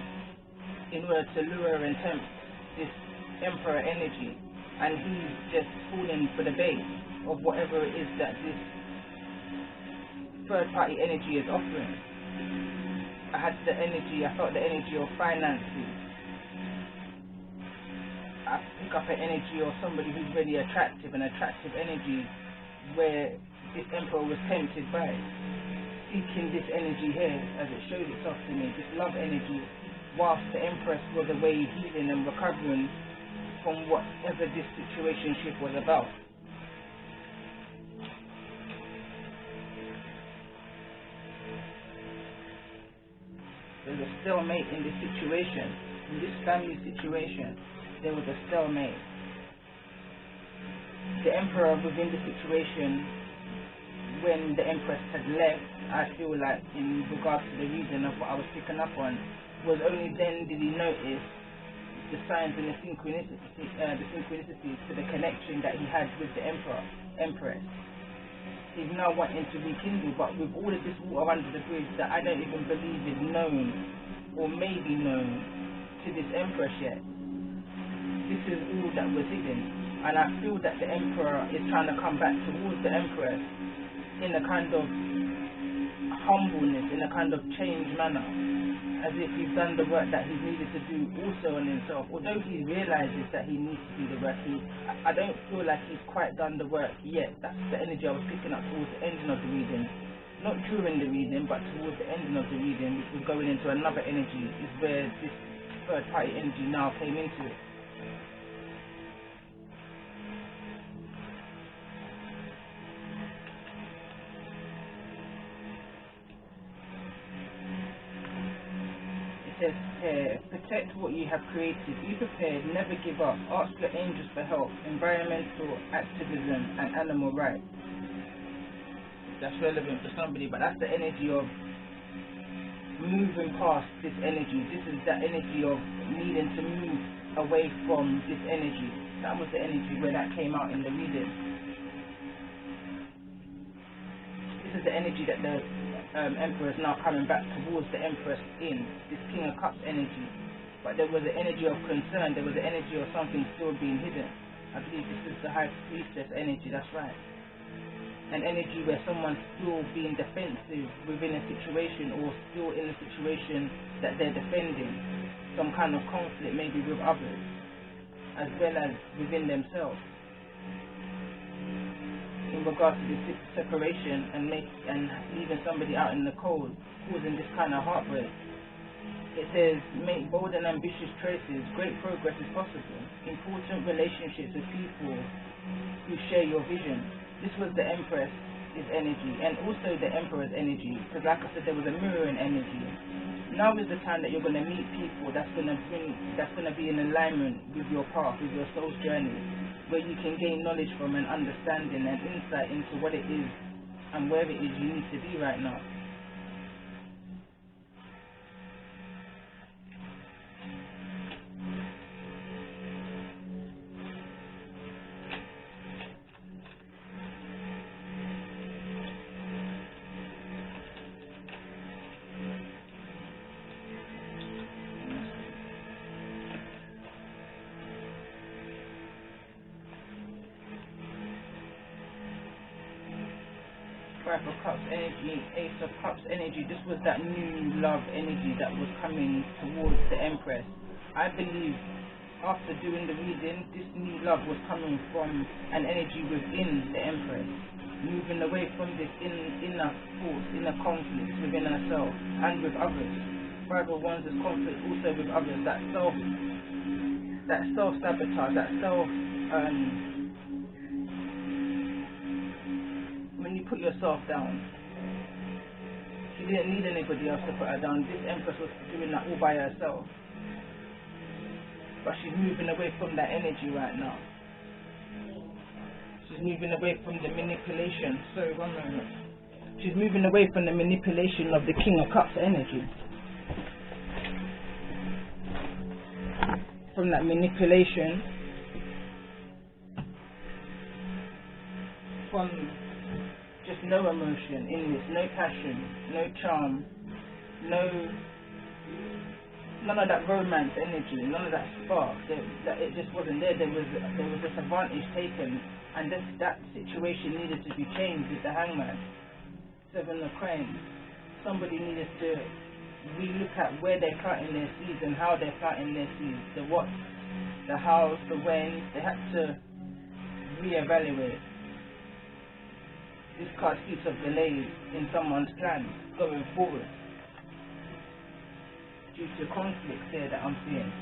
in order to lure and tempt this Emperor energy, and he's just falling for the bait of whatever it is that this third party energy is offering. I felt the energy of finances. I pick up an energy of somebody who's really attractive, an attractive energy where this Emperor was tempted by seeking this energy here as it showed itself to me, this love energy, whilst the Empress was away healing and recovering from whatever this situationship was about. There's a stalemate in this situation, in this family situation. There was a stalemate. The Emperor within the situation, when the Empress had left, I feel like in regards to the reason of what I was picking up on, was only then did he notice the signs and the synchronicities to the connection that he had with the Empress. He's now wanting to rekindle, but with all of this water under the bridge that I don't even believe is known or may be known to this Empress yet. This is all that was hidden, and I feel that the Emperor is trying to come back towards the Empress in a kind of humbleness, in a kind of changed manner, as if he's done the work that he needed to do also on himself. Although he realizes that he needs to do the work, I don't feel like he's quite done the work yet. That's the energy I was picking up towards the ending of the reading. Not during the reading, but towards the ending of the reading, which was going into another energy, is where this third party energy now came into it. Says here, protect what you have created, be prepared, never give up, ask your angels for help, environmental activism and animal rights. That's relevant for somebody, but that's the energy of moving past this energy. This is that energy of needing to move away from this energy. That was the energy where that came out in the reading. This is the energy that the Emperor is now coming back towards the Empress in, this King of Cups energy. But there was an energy of concern, there was an energy of something still being hidden. I believe this is the High Priestess energy, that's right. An energy where someone's still being defensive within a situation, or still in a situation that they're defending. Some kind of conflict maybe with others, as well as within themselves. In regards to this separation and leaving somebody out in the cold, causing this kind of heartbreak. It says, make bold and ambitious choices, great progress is possible, important relationships with people who share your vision. This was the Empress's energy, and also the Emperor's energy, because like I said, there was a mirroring energy. Now is the time that you're going to meet people that's going to be in alignment with your path, with your soul's journey, where you can gain knowledge from and understanding and insight into what it is and where it is you need to be right now. Five of Cups energy, Ace of Cups energy. This was that new love energy that was coming towards the Empress. I believe after doing the reading, this new love was coming from an energy within the Empress, moving away from this inner force, inner conflict within herself and with others. Five of Wands is conflict also with others, that self-sabotage, that when you put yourself down, She didn't need anybody else to put her down. This Empress was doing that all by herself. But she's moving away from that energy right now. She's moving away from the manipulation. Sorry, one moment. She's moving away from the manipulation of the King of Cups energy. From that manipulation. From just no emotion in this, no passion, no charm, none of that romance energy, none of that spark. It just wasn't there. There was disadvantage taken, and that situation needed to be changed with the Hangman. 7 of Coins. Somebody needed to relook at where they're planting their seeds and how they're planting their seeds. The what, the hows, the when. They had to reevaluate. This card speaks of delays in someone's plans going forward due to conflicts here that I'm seeing.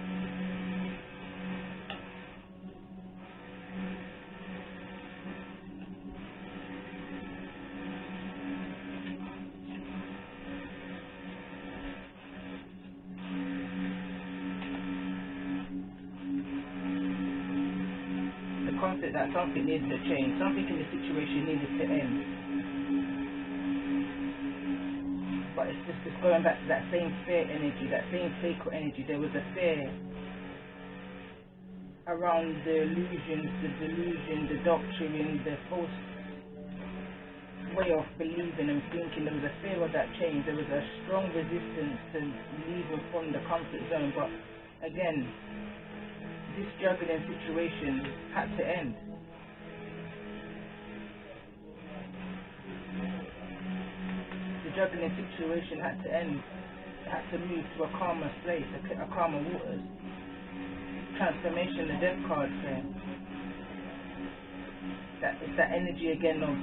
The concept that something needs to change, something in the situation needed to end. But it's just going back to that same fear energy, that same sacred energy. There was a fear around the illusions, the delusion, the doctrine, the false way of believing and thinking. There was a fear of that change. There was a strong resistance to leaving from the comfort zone. But again, this juggling situation had to end. Juggling situation had to end. It had to move to a calmer place, a calmer waters. Transformation, the death card there. It's that energy again of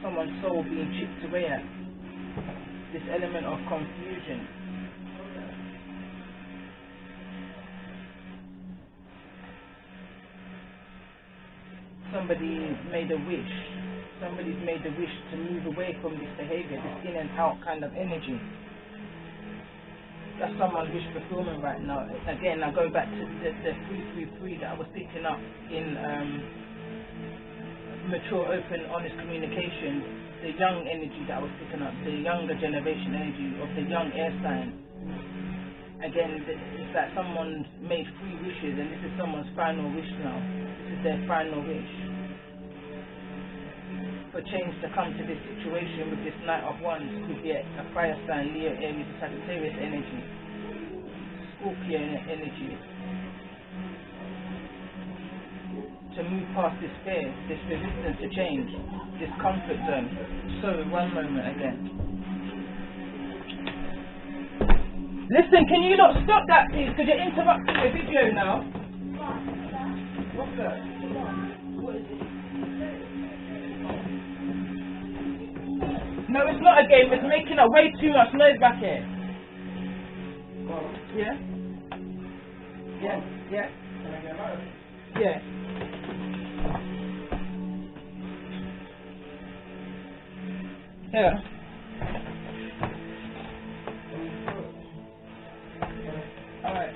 someone's soul being chipped away at. This element of confusion. Somebody made a wish. Somebody's made the wish to move away from this behavior, this in and out kind of energy. That's someone's wish fulfillment right now. Again, I go back to the 333 that I was picking up in mature, open, honest communication. The young energy that I was picking up, the younger generation energy of the young air sign. Again, it's like someone's made 3 wishes, and this is someone's final wish now. This is their final wish. For change to come to this situation with this Knight of Wands, could be a fire sign, Leo, Aries, Sagittarius energy, Scorpio energy. To move past this fear, this resistance to change, this comfort zone. So, one moment again. Listen, can you not stop that, please? Because you're interrupting the video now. What's that? What is it? No, it's not a game. It's making up way too much noise back here. Yeah? Yeah? Yeah? Can I get out? Yeah. Yeah. Alright.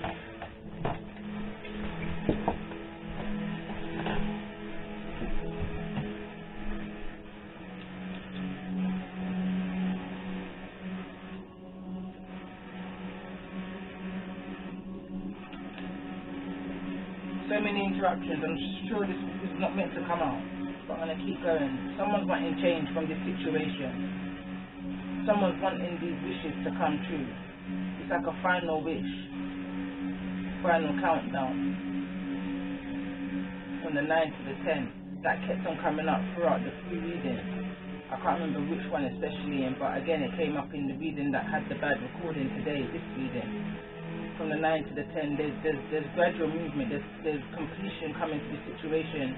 So many interruptions. I'm sure this is not meant to come out, but I'm going to keep going. Someone's wanting change from this situation. Someone's wanting these wishes to come true. It's like a final wish, final countdown. From the 9 to the 10. That kept on coming up throughout the 3 readings. I can't remember which one especially, but again it came up in the reading that had the bad recording today, this reading. From the 9 to the 10, there's gradual movement, there's completion coming to the situation,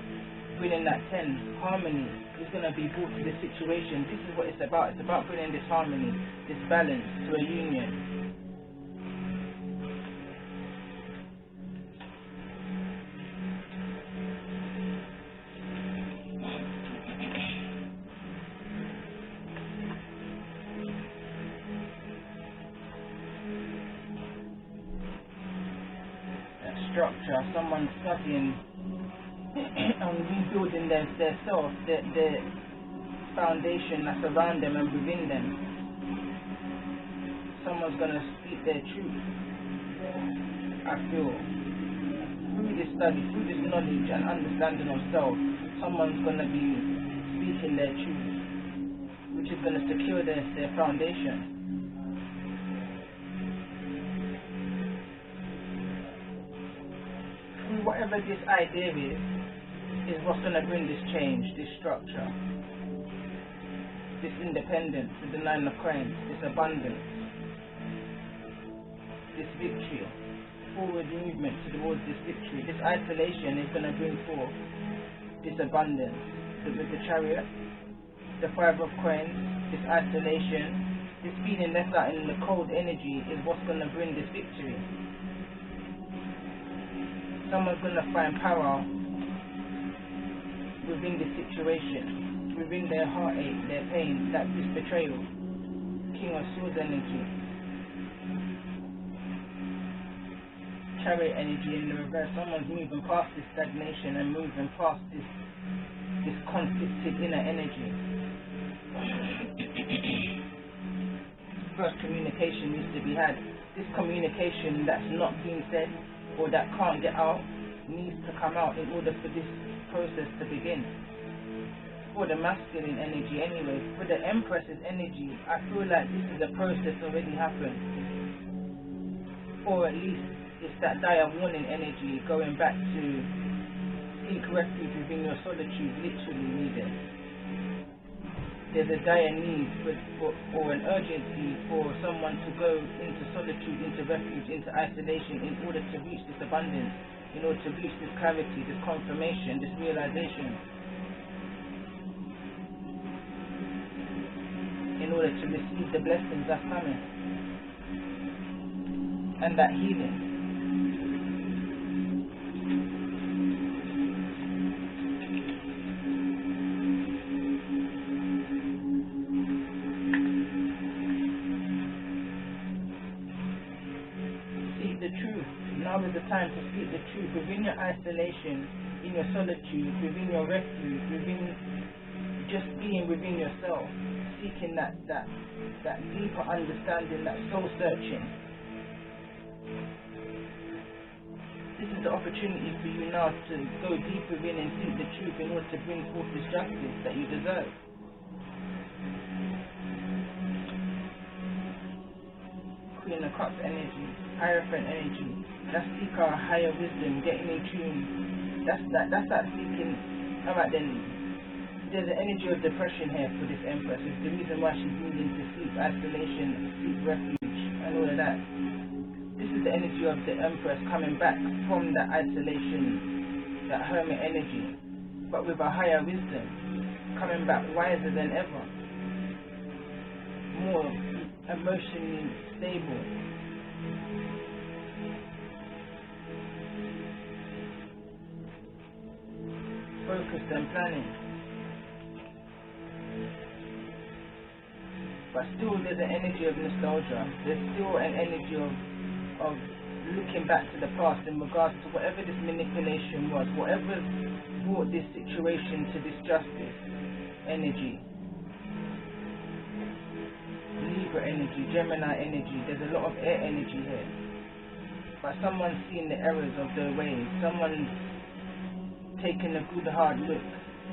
bringing that 10, harmony is going to be brought to the situation. This is what it's about bringing this harmony, this balance to a union. structure, someone studying and rebuilding their self, their foundation that's around them and within them. Someone's going to speak their truth, I feel. Through this study, through this knowledge and understanding of self, someone's going to be speaking their truth, which is going to secure their foundation. Through whatever this idea is what's going to bring this change, this structure, this independence, with the 9 of Coins, this abundance, this victory, forward movement towards this victory. This isolation is going to bring forth this abundance. With the Chariot, the 5 of Coins, this isolation, this feeling left out in the cold energy is what's going to bring this victory. Someone's going to find power within this situation, within their heartache, their pain, this betrayal. King of Swords energy. Chariot energy in the reverse. Someone's moving past this stagnation and moving past this conflicted inner energy. First communication needs to be had. This communication that's not being said or that can't get out needs to come out in order for this process to begin. For the masculine energy anyway, for the Empress's energy, I feel like this is a process already happened. Or at least it's that dire warning energy going back to seek refuge within your solitude, literally needed. There's a dire need or an urgency for someone to go into solitude, into refuge, into isolation in order to reach this abundance, in order to reach this clarity, this confirmation, this realization, in order to receive the blessings that's coming and that healing. Now is the time to speak the truth within your isolation, in your solitude, within your refuge, within just being within yourself, seeking that deeper understanding, that soul searching. This is the opportunity for you now to go deep within and seek the truth in order to bring forth this justice that you deserve. Queen of Cups energy, Hierophant energy. That's seek our higher wisdom, getting in tune. That's that seeking. Alright then, there's an energy of depression here for this Empress. It's the reason why she's moving to sleep, isolation, seek refuge, and all of that. This is the energy of the Empress coming back from that isolation, that hermit energy, but with a higher wisdom, coming back wiser than ever, more emotionally stable. Focused and planning, but still there's an energy of nostalgia. There's still an energy of looking back to the past in regards to whatever this manipulation was, whatever brought this situation to this justice energy. Libra energy, Gemini energy. There's a lot of air energy here, but someone's seen the errors of their ways. Someone's taking a good hard look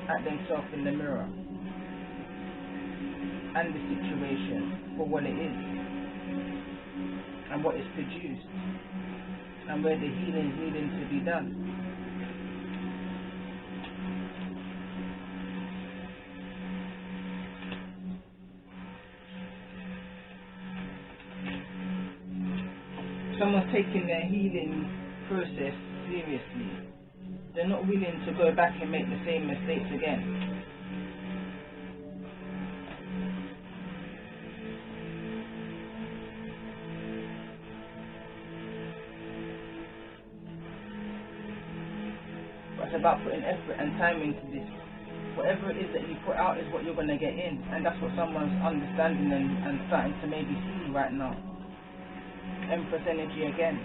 at themselves in the mirror and the situation for what it is and what is produced and where the healing is needing to be done. Someone's taking their healing process seriously. They're not willing to go back and make the same mistakes again. But it's about putting effort and time into this. Whatever it is that you put out is what you're going to get in, and that's what someone's understanding and starting to maybe see right now. Empress energy again.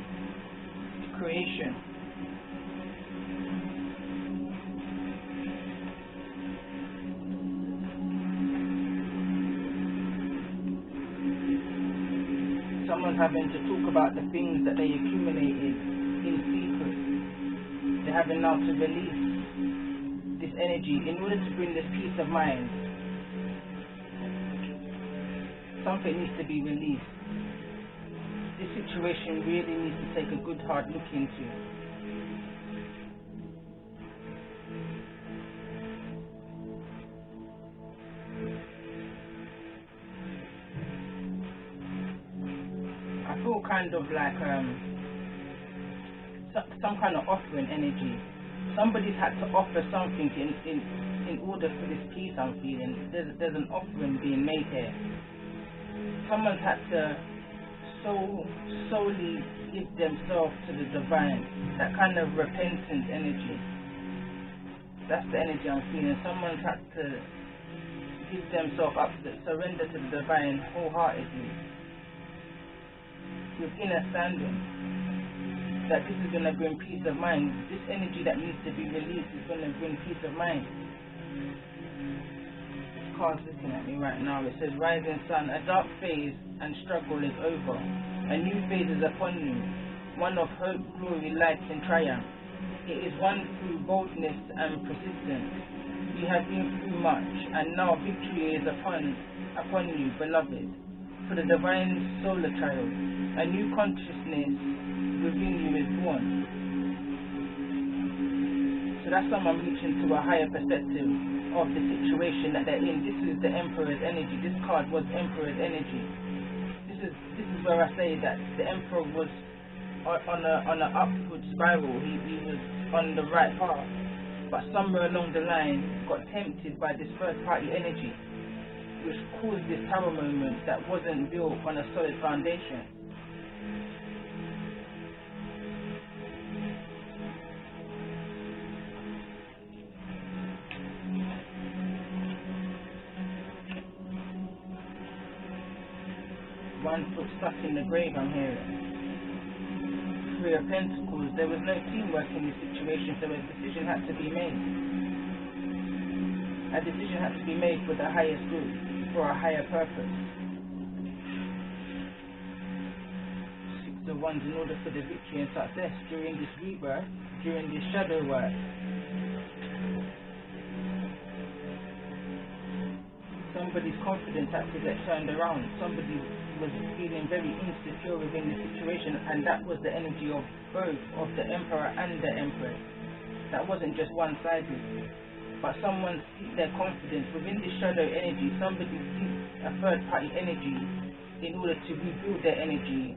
Creation. Someone's having to talk about the things that they accumulated in secret. They're having now to release this energy in order to bring this peace of mind. Something needs to be released. This situation really needs to take a good hard look into. I feel kind of like some kind of offering energy. Somebody's had to offer something in order for this peace I'm feeling. There's an offering being made here. Someone's had to solely give themselves to the divine. That kind of repentant energy. That's the energy I'm feeling. Someone's had to give themselves up, surrender to the divine wholeheartedly, with inner standing, that this is going to bring peace of mind. This energy that needs to be released is going to bring peace of mind. This card's looking at me right now. It says, rising sun, a dark phase and struggle is over. A new phase is upon you, one of hope, glory, light and triumph. It is one through boldness and persistence. You have been through much, and now victory is upon you, beloved. For the divine solar child, a new consciousness within you is born. So that's someone reaching to a higher perspective of the situation that they're in. This is the Emperor's energy. This card was Emperor's energy. This is where I say that the Emperor was on an upward spiral. He was on the right path, but somewhere along the line got tempted by this first party energy, which caused this power moment that wasn't built on a solid foundation. One foot stuck in the grave, I'm hearing. Three of Pentacles, there was no teamwork in this situation, so a decision had to be made. A decision had to be made for the highest good, for a higher purpose. Six of Wands, in order for the victory and success during this rebirth, during this shadow work. Somebody's confidence had to get turned around. Somebody was feeling very insecure within the situation, and that was the energy of both, of the Emperor and the Empress. That wasn't just one-sided, but someone seeks their confidence within this shadow energy. Somebody seeks a third-party energy in order to rebuild their energy.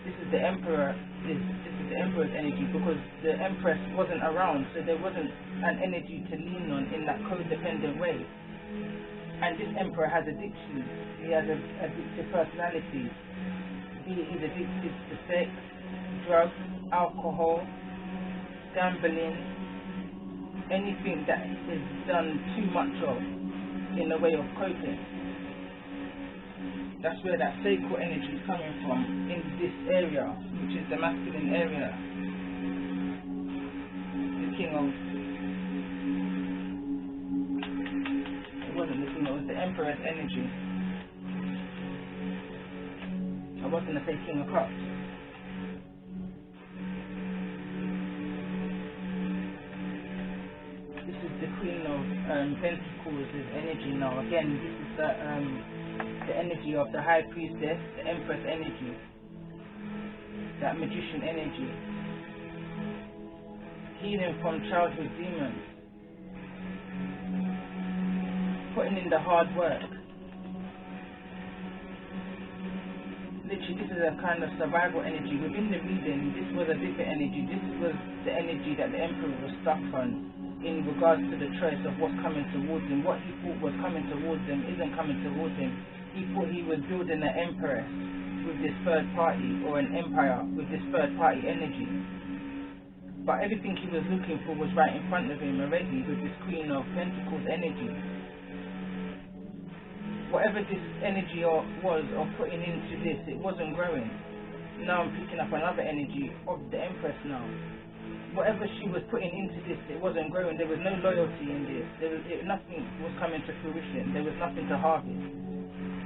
This is the Emperor. This is the Emperor's energy, because the Empress wasn't around, so there wasn't an energy to lean on in that codependent way. And this Emperor has addiction. He has an addictive personality. He is addicted to sex, drugs, alcohol, gambling, anything that is done too much of in the way of coping. That's where that sacral energy is coming from, in this area, which is the masculine area. The King of... wasn't the King, it was the Emperor's energy. I was going to say King of Cups. This is the Queen of Pentacles' energy now. Again, this is the energy of the High Priestess, the Empress energy, that Magician energy. Healing from childhood demons. Putting in the hard work. Literally, this is a kind of survival energy. Within the reading, this was a different energy. This was the energy that the Emperor was stuck on in regards to the choice of what's coming towards him. What he thought was coming towards him isn't coming towards him. He thought he was building an empress with this third party, or an empire with this third party energy. But everything he was looking for was right in front of him already, with this Queen of Pentacles energy. Whatever this energy was of putting into this, it wasn't growing. Now I'm picking up another energy of the Empress now. whatever she was putting into this, it wasn't growing. There was no loyalty in this. Nothing was coming to fruition. There was nothing to harvest.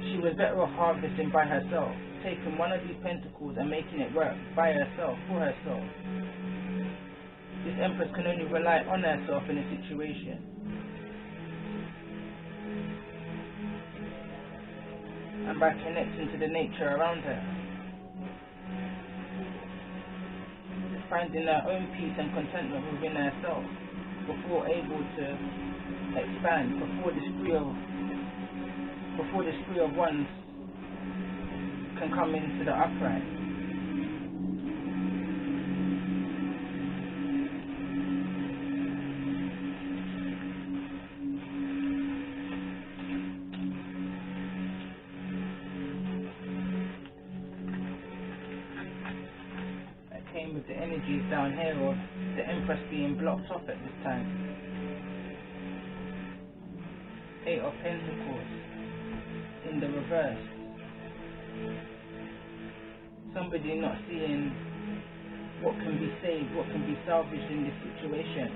She was better off harvesting by herself, taking one of these pentacles and making it work by herself, for herself. This Empress can only rely on herself in a situation. And by connecting to the nature around her. Finding her own peace and contentment within herself before able to expand, before this three of wands can come into the upright. With the energies down here of the Empress being blocked off at this time. 8 of Pentacles in the reverse. Somebody not seeing what can be saved, what can be salvaged in this situation.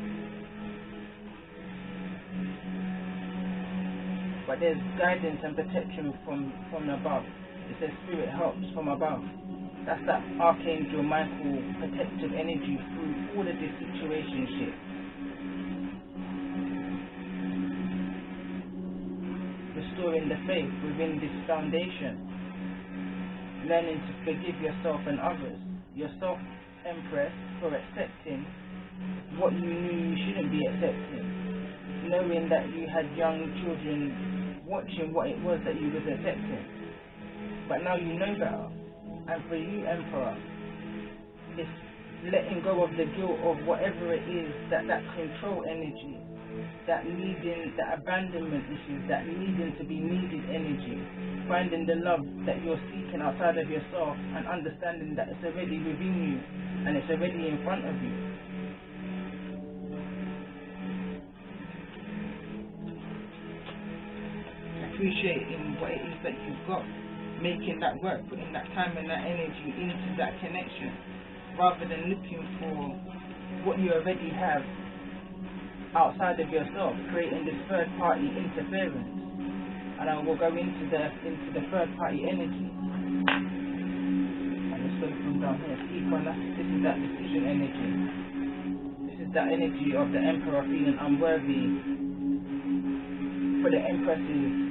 But there's guidance and protection from above. It says spirit helps from above. That's that Archangel Michael protective energy through all of this situationship. Restoring the faith within this foundation. Learning to forgive yourself and others. Yourself, Empress, for accepting what you knew you shouldn't be accepting. Knowing that you had young children watching what it was that you was accepting. But now you know better. And for you, Emperor, it's letting go of the guilt of whatever it is, that control energy, that abandonment issues, that needing to be needed energy, finding the love that you're seeking outside of yourself and understanding that it's already within you and it's already in front of you. Appreciating what it is that you've got. Making that work, putting that time and that energy into that connection, rather than looking for what you already have outside of yourself, creating this third party interference. And I will go into the third party energy. And let's go from down here. This is that decision energy. This is that energy of the Emperor feeling unworthy for the Empress's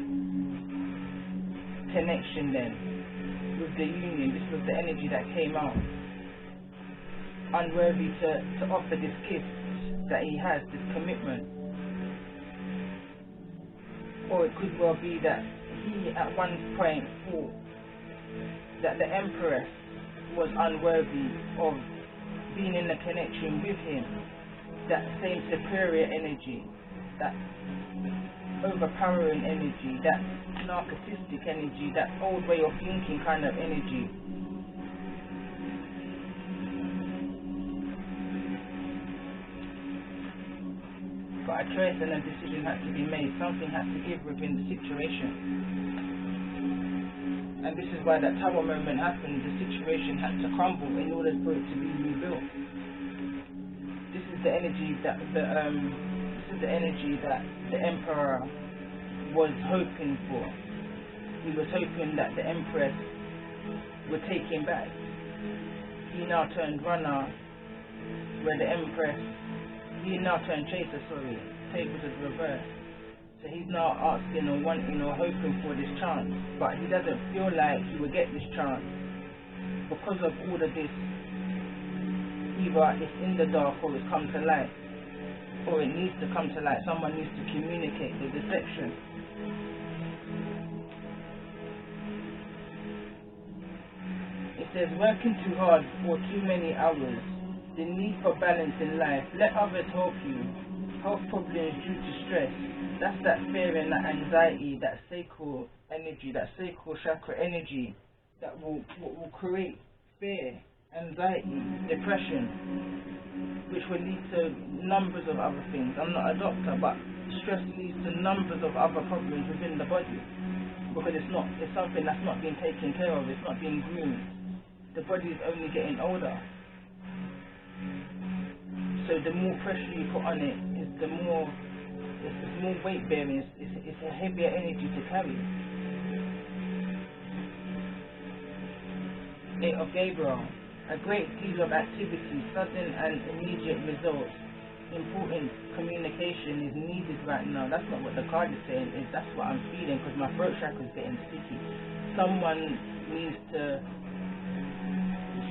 connection then with the union. This was the energy that came out. Unworthy to offer this gift that he has, this commitment. Or it could well be that he at one point thought that the Empress was unworthy of being in a connection with him. That same superior energy, that overpowering energy, that narcissistic energy, that old way of thinking kind of energy. But a choice and a decision had to be made. Something had to give within the situation. And this is why that tower moment happened. The situation had to crumble in order for it to be rebuilt. This is the energy that the Emperor was hoping for. He was hoping that the Empress would take him back. He now turned runner, where the Empress, he now turned chaser, sorry, tables is reversed. So he's now asking or wanting or hoping for this chance, but he doesn't feel like he will get this chance because of all of this. Either it's in the dark or it's come to light. Or it needs to come to light. Someone needs to communicate the deception. It says working too hard for too many hours, the need for balance in life. Let others help you. Health problems due to stress. That's that fear and that anxiety, that sacral energy, that sacral chakra energy that will create fear, anxiety, depression, which will lead to numbers of other things. I'm not a doctor, but stress leads to numbers of other problems within the body because it's something that's not being taken care of. It's not being groomed. The body is only getting older. So the more pressure you put on it, is the more it's more weight bearing. It's a heavier energy to carry. 8 of Gabriel. A great deal of activity, sudden and immediate results. Important communication is needed right now. That's not what the card is saying, that's what I'm feeling, because my throat chakra is getting sticky. Someone needs to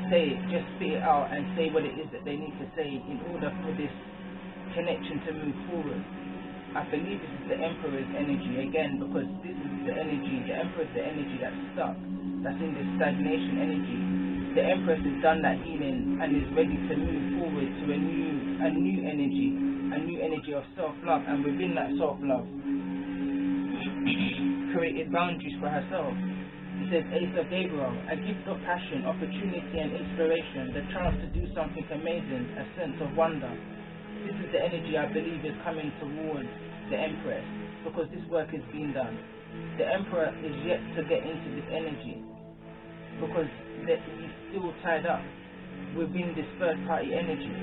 say it, just spit it out and say what it is that they need to say in order for this connection to move forward. I believe this is the Emperor's energy again, because this is the energy, the Emperor is the energy that's stuck, that's in this stagnation energy. The Empress has done that healing and is ready to move forward to a new energy of self-love, and within that self-love, created boundaries for herself. It says Ace of Gabriel, a gift of passion, opportunity and inspiration, the chance to do something amazing, a sense of wonder. This is the energy I believe is coming towards the Empress, because this work is being done. The Emperor is yet to get into this energy, because he's still tied up within this third party energy.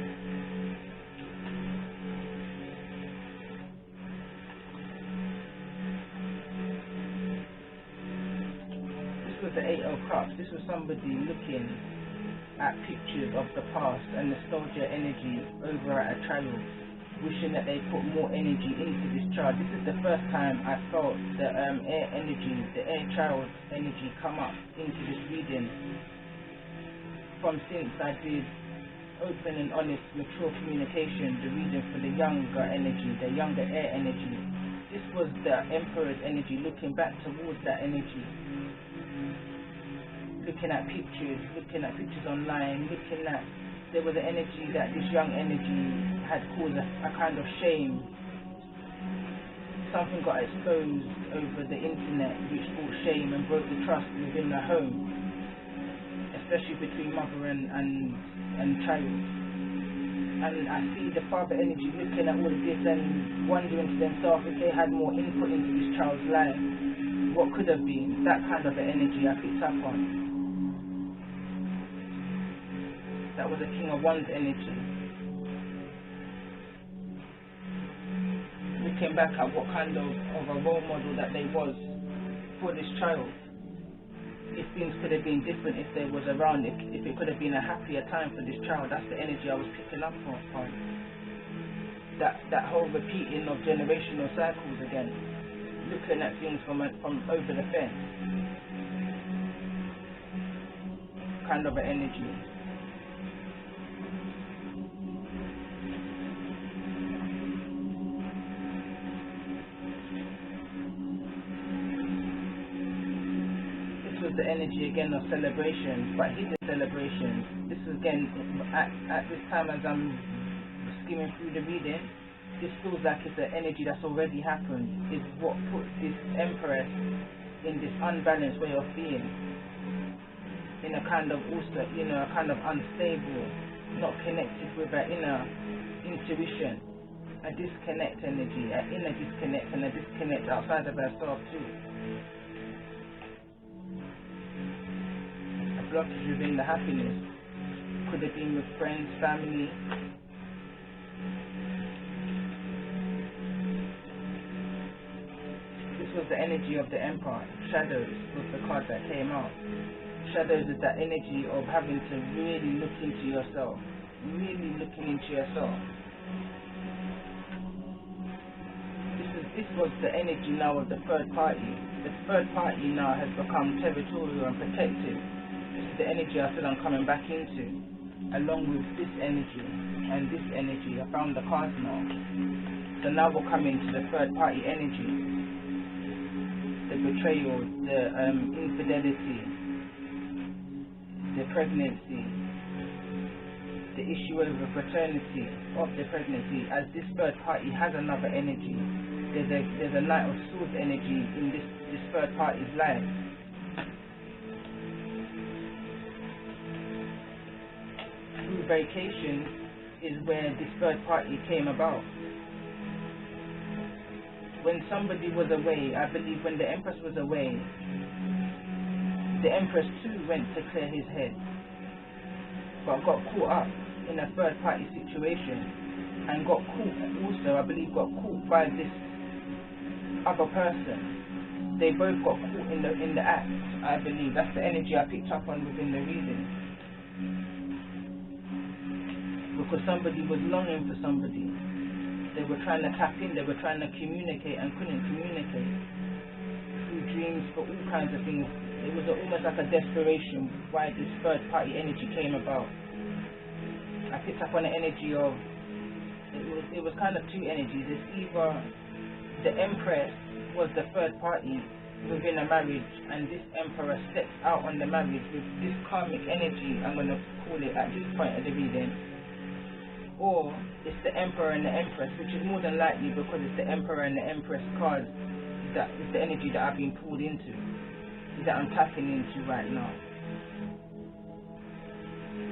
This was the 8 of Cups. This was somebody looking at pictures of the past and nostalgia energy over at a child, wishing that they put more energy into this child. This is the first time I felt the air energy, the air child energy come up into this reading from since I did open and honest mature communication, the reading for the younger energy, the younger air energy. This was the Emperor's energy, looking back towards that energy, looking at pictures online, looking at, there was an energy that this young energy had caused a kind of shame. Something got exposed over the internet which brought shame and broke the trust within the home, especially between mother and child. And I see the father energy looking at all of this and wondering to themselves if they had more input into this child's life, what could have been. That kind of an energy I picked up on. That was a King of Wands energy. Looking back at what kind of a role model that they was for this child. If things could have been different, if they was around, if it could have been a happier time for this child. That's the energy I was picking up on. That whole repeating of generational cycles again. Looking at things from over the fence. Kind of an energy. The energy again of celebrations, but hidden celebrations. This is again at this time as I'm skimming through the reading, this feels like it's an energy that's already happened. Is what puts this Empress in this unbalanced way of being, in a kind of also, a kind of unstable, not connected with her inner intuition, a disconnect energy, an inner disconnect and a disconnect outside of herself too. Blockage within the happiness. Could have been with friends, family. This was the energy of the Emperor. Shadows was the card that came out. Shadows is that energy of having to really look into yourself. Really looking into yourself. This was the energy now of the third party. The third party now has become territorial and protective. This is the energy I said I'm coming back into, along with this energy and this energy. I found the cards now. So now we're coming to the third party energy. The betrayal, the infidelity, the pregnancy, the issue over paternity of the pregnancy. As this third party has another energy, there's a Knight of Swords energy in this third party's life. Vacation is where this third party came about. When somebody was away, I believe when the Empress was away, the Empress too went to clear his head, but got caught up in a third party situation. and got caught. Also, I believe got caught by this other person. They both got caught in the act. I believe that's the energy I picked up on within the reading. Because somebody was longing for somebody. They were trying to tap in. They were trying to communicate and couldn't communicate through dreams for all kinds of things. It was almost like a desperation why this third party energy came about. I picked up on the energy of it was kind of two energies. It's either the Empress was the third party within a marriage, and this Emperor steps out on the marriage with this karmic energy, I'm going to call it at this point of the reading, or it's the Emperor and the Empress, which is more than likely because it's the Emperor and the Empress cards that is the energy that I've been pulled into, that I'm tapping into right now.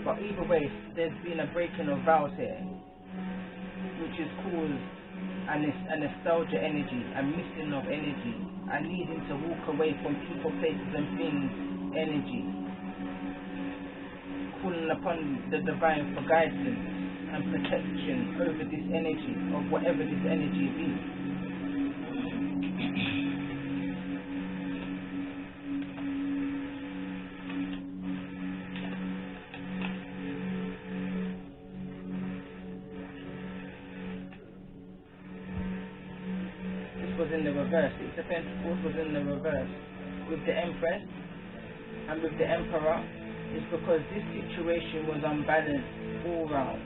But either way, there's been a breaking of vows here, which is caused a nostalgia energy, a missing of energy, a needing to walk away from people, places and things energy, calling upon the divine for guidance and protection over this energy, of whatever this energy be. Was in the reverse. It's the Pentacles was in the reverse with the Empress and with the Emperor. Is because this situation was unbalanced all round.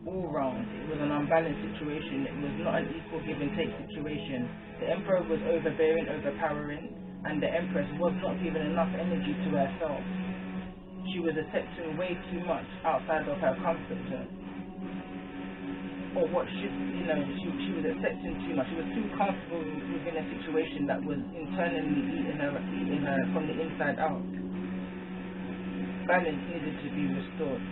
It was an unbalanced situation. It was not an equal give and take situation. The Emperor was overbearing, overpowering, and the Empress was not giving enough energy to herself. She was accepting way too much outside of her comfort zone. Or what should, she was accepting too much. She was too comfortable within a situation that was internally eating her from the inside out. Balance needed to be restored.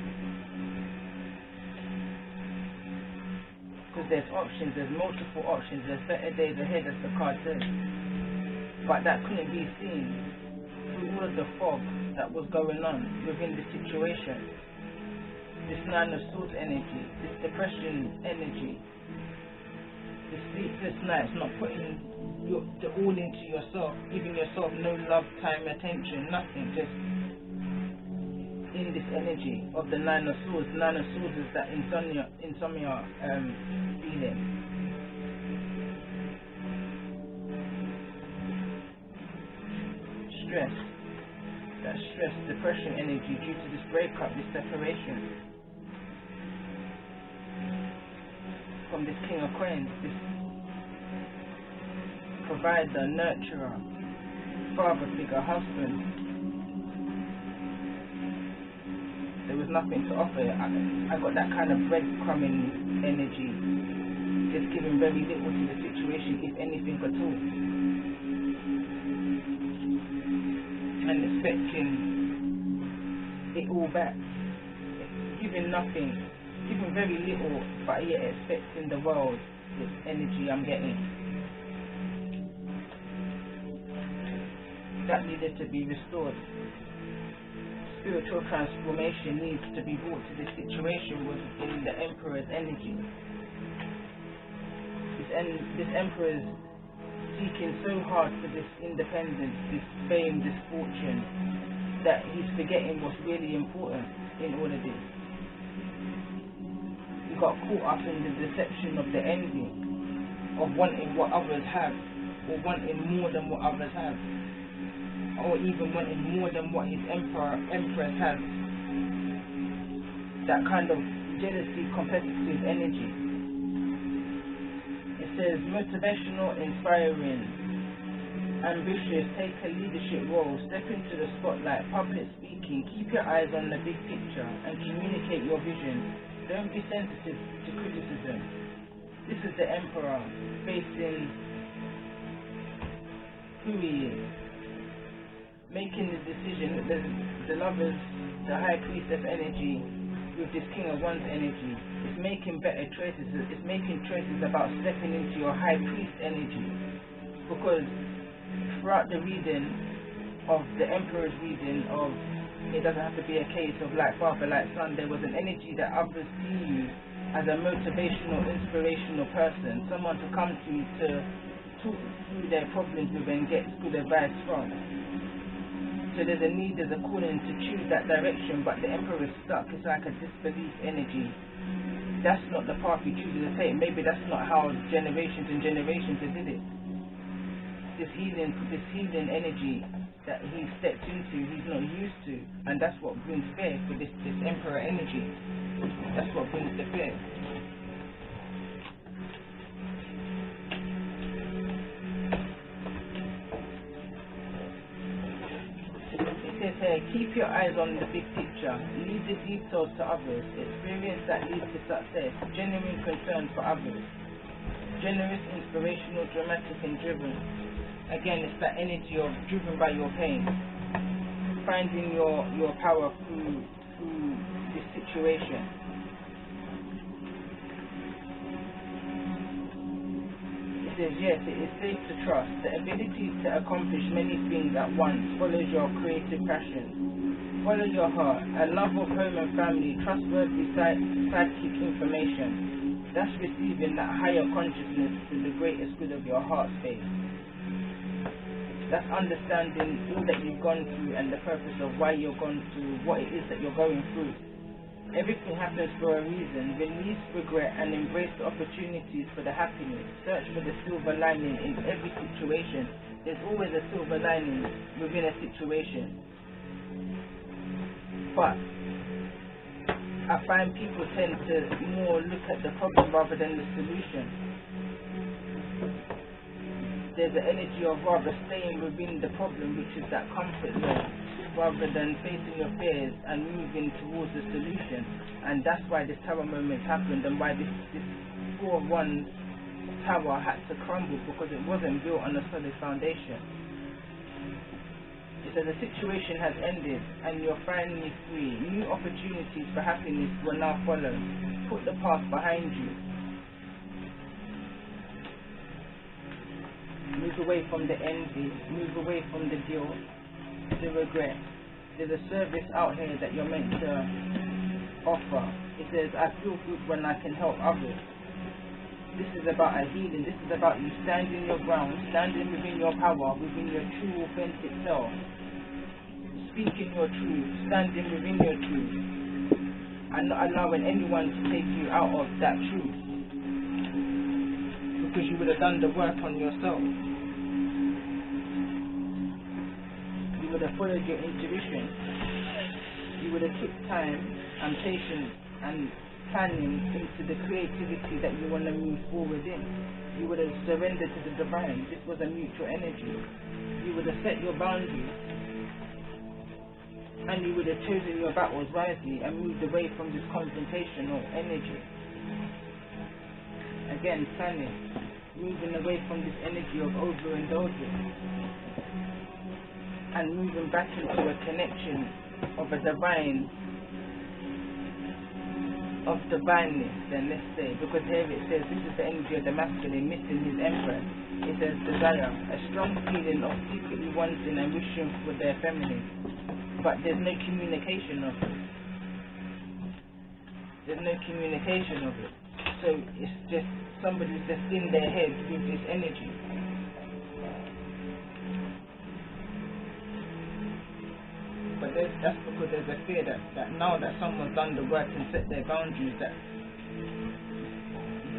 Because there's options, there's multiple options, there's better days ahead, as the card says. But that couldn't be seen through all of the fog that was going on within the situation. This Nine of Swords energy, this depression energy, this sleepless nights, not putting the all into yourself, giving yourself no love, time, attention, nothing, just in this energy of the Nine of Swords. Nine of Swords is that insomnia feeling. Stress, that stress, depression energy due to this breakup, this separation. From this King of Coins, this provider, nurturer, father figure, husband. There was nothing to offer. I got that kind of breadcrumbing energy, just giving very little to the situation, if anything at all, and expecting it all back, giving nothing. Giving very little, but yet expecting the world, this energy I'm getting. That needed to be restored. Spiritual transformation needs to be brought to this situation within the Emperor's energy. This Emperor is seeking so hard for this independence, this fame, this fortune, that he's forgetting what's really important in all of this. Got caught up in the deception of the envy, of wanting what others have, or wanting more than what others have, or even wanting more than what his Empress has. That kind of jealousy, competitive energy. It says motivational, inspiring, ambitious, take a leadership role, step into the spotlight, public speaking, keep your eyes on the big picture and communicate your vision. Don't be sensitive to criticism. This is the Emperor facing who he is, making the decision. The Lovers, the High Priestess energy with this King of Wands energy. It's making better choices. It's making choices about stepping into your High Priest energy. Because throughout the reading of the Emperor's reading it doesn't have to be a case of like father, like son. There was an energy that others see you as a motivational, inspirational person, someone to come to talk through their problems with and get good advice from. So there's a need, there's a calling to choose that direction, but the Emperor is stuck. It's like a disbelief energy. That's not the path he chooses to take. Maybe that's not how generations and generations did it. This healing energy that he stepped into, he's not used to, and that's what brings fear for this Emperor energy. That's what brings the fear. It says here, keep your eyes on the big picture, leave the details to others, experience that leads to success, genuine concern for others, generous, inspirational, dramatic and driven. Again, it's that energy of driven by your pain, finding your power through this situation. It says, yes, it is safe to trust. The ability to accomplish many things at once follows your creative passions. Follow your heart. A love of home and family, trustworthy sidekick information. That's receiving that higher consciousness to the greatest good of your heart space. That's understanding all that you've gone through and the purpose of why you're going through what it is that you're going through. Everything happens for a reason. Release regret and embrace the opportunities for the happiness. Search for the silver lining in every situation. There's always a silver lining within a situation. But I find people tend to more look at the problem rather than the solution. There's an energy of rather staying within the problem, which is that comfort zone, rather than facing your fears and moving towards the solution. And that's why this tower moment happened, and why this 4-1 tower had to crumble, because it wasn't built on a solid foundation. It says the situation has ended and you're finally free. New opportunities for happiness will now follow. Put the past behind you. Move away from the envy, move away from the guilt, the regret. There's a service out here that you're meant to offer. It says, I feel good when I can help others. This is about a healing. This is about you standing your ground, standing within your power, within your true authentic self. Speaking your truth, standing within your truth, and not allowing anyone to take you out of that truth. Because you would have done the work on yourself. You would have followed your intuition. You would have took time and patience and planning into the creativity that you want to move forward in. You would have surrendered to the divine. This was a mutual energy. You would have set your boundaries. And you would have chosen your battles wisely and moved away from this confrontational energy. Again, planning, moving away from this energy of overindulgence and moving back into a connection of a divine, of divineness, then let's say, because here it says this is the energy of the masculine missing his empress. It says desire, a strong feeling of secretly wanting and wishing for their feminine, but there's no communication of it. There's no communication of it. So it's just somebody's just in their head with this energy. But that's because there's a fear that now that someone's done the work and set their boundaries, that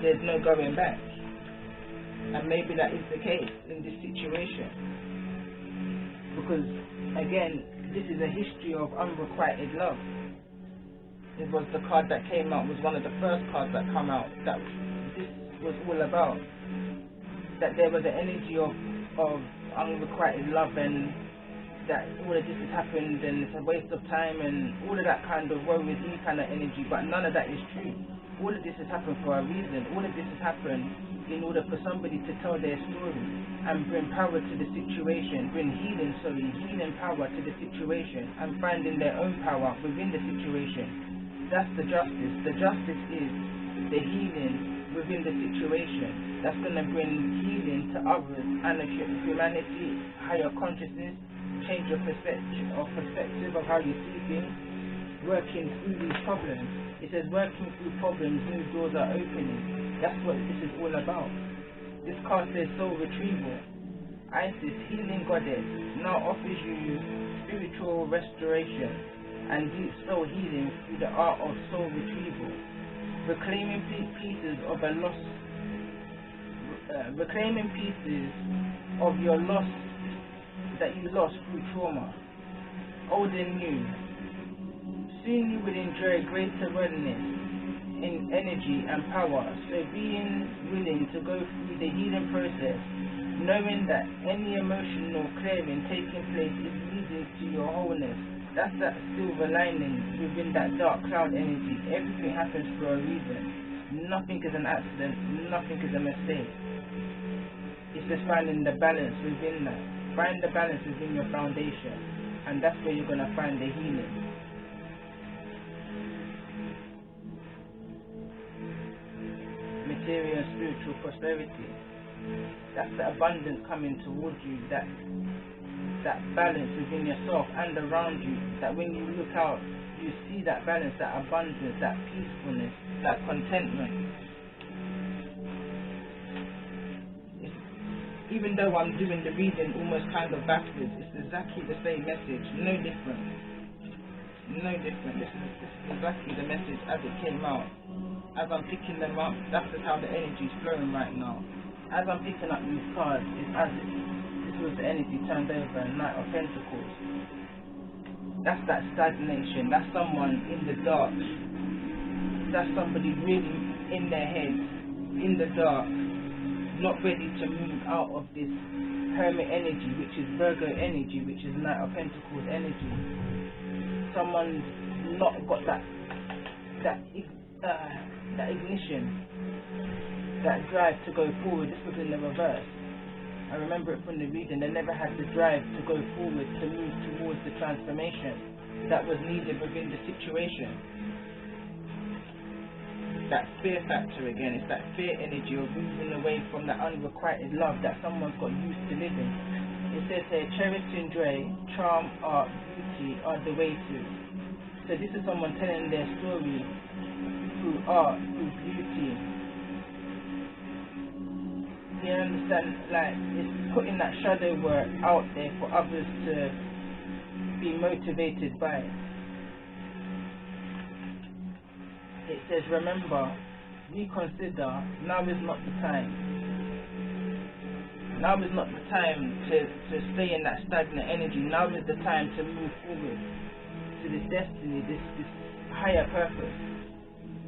there's no going back. And maybe that is the case in this situation. Because again, this is a history of unrequited love. It was the card that came out, was one of the first cards that come out, that this was all about. That there was an energy of unrequited love, and that all of this has happened and it's a waste of time and all of that kind of woe is me kind of energy, but none of that is true. All of this has happened for a reason. All of this has happened in order for somebody to tell their story and bring power to the situation, bring healing power to the situation, and finding their own power within the situation. That's the justice. The justice is the healing within the situation. That's going to bring healing to others and humanity, higher consciousness, change your perspective of how you see things, working through these problems. It says working through problems, new doors are opening. That's what this is all about. This card says soul retrieval. Isis, healing goddess, now offers you spiritual restoration and deep soul healing through the art of soul retrieval. Reclaiming pieces of a loss, reclaiming pieces of your loss that you lost through trauma. Old and new. Soon you will enjoy greater wellness in energy and power. So being willing to go through the healing process, knowing that any emotional clearing taking place is leading to your wholeness. That's that silver lining within that dark cloud energy. Everything happens for a reason. Nothing is an accident. Nothing is a mistake. It's just finding the balance within that. Find the balance within your foundation, and that's where you're going to find the healing. Material and spiritual prosperity. That's the abundance coming towards you, that balance within yourself and around you, that when you look out, you see that balance, that abundance, that peacefulness, that contentment. Even though I'm doing the reading almost kind of backwards, it's exactly the same message, no different. No different. This is exactly the message as it came out. As I'm picking them up, that's just how the energy is flowing right now. As I'm picking up these cards, it's as if this was the energy turned over a Knight of Pentacles. That's that stagnation. That's someone in the dark. That's somebody really in their head, in the dark, not ready to move out of this Hermit energy, which is Virgo energy, which is Knight of Pentacles energy. Someone's not got that ignition, that drive to go forward. This was in the reverse. I remember it from the reading. They never had the drive to go forward, to move towards the transformation that was needed within the situation. That fear factor again, it's that fear energy of moving away from that unrequited love that someone's got used to living. It says here, charity and joy, charm, art, beauty are the way to. So this is someone telling their story through art, through beauty. You understand? Like, it's putting that shadow work out there for others to be motivated by. It says, remember, reconsider, now is not the time. Now is not the time to stay in that stagnant energy. Now is the time to move forward to this destiny, this higher purpose.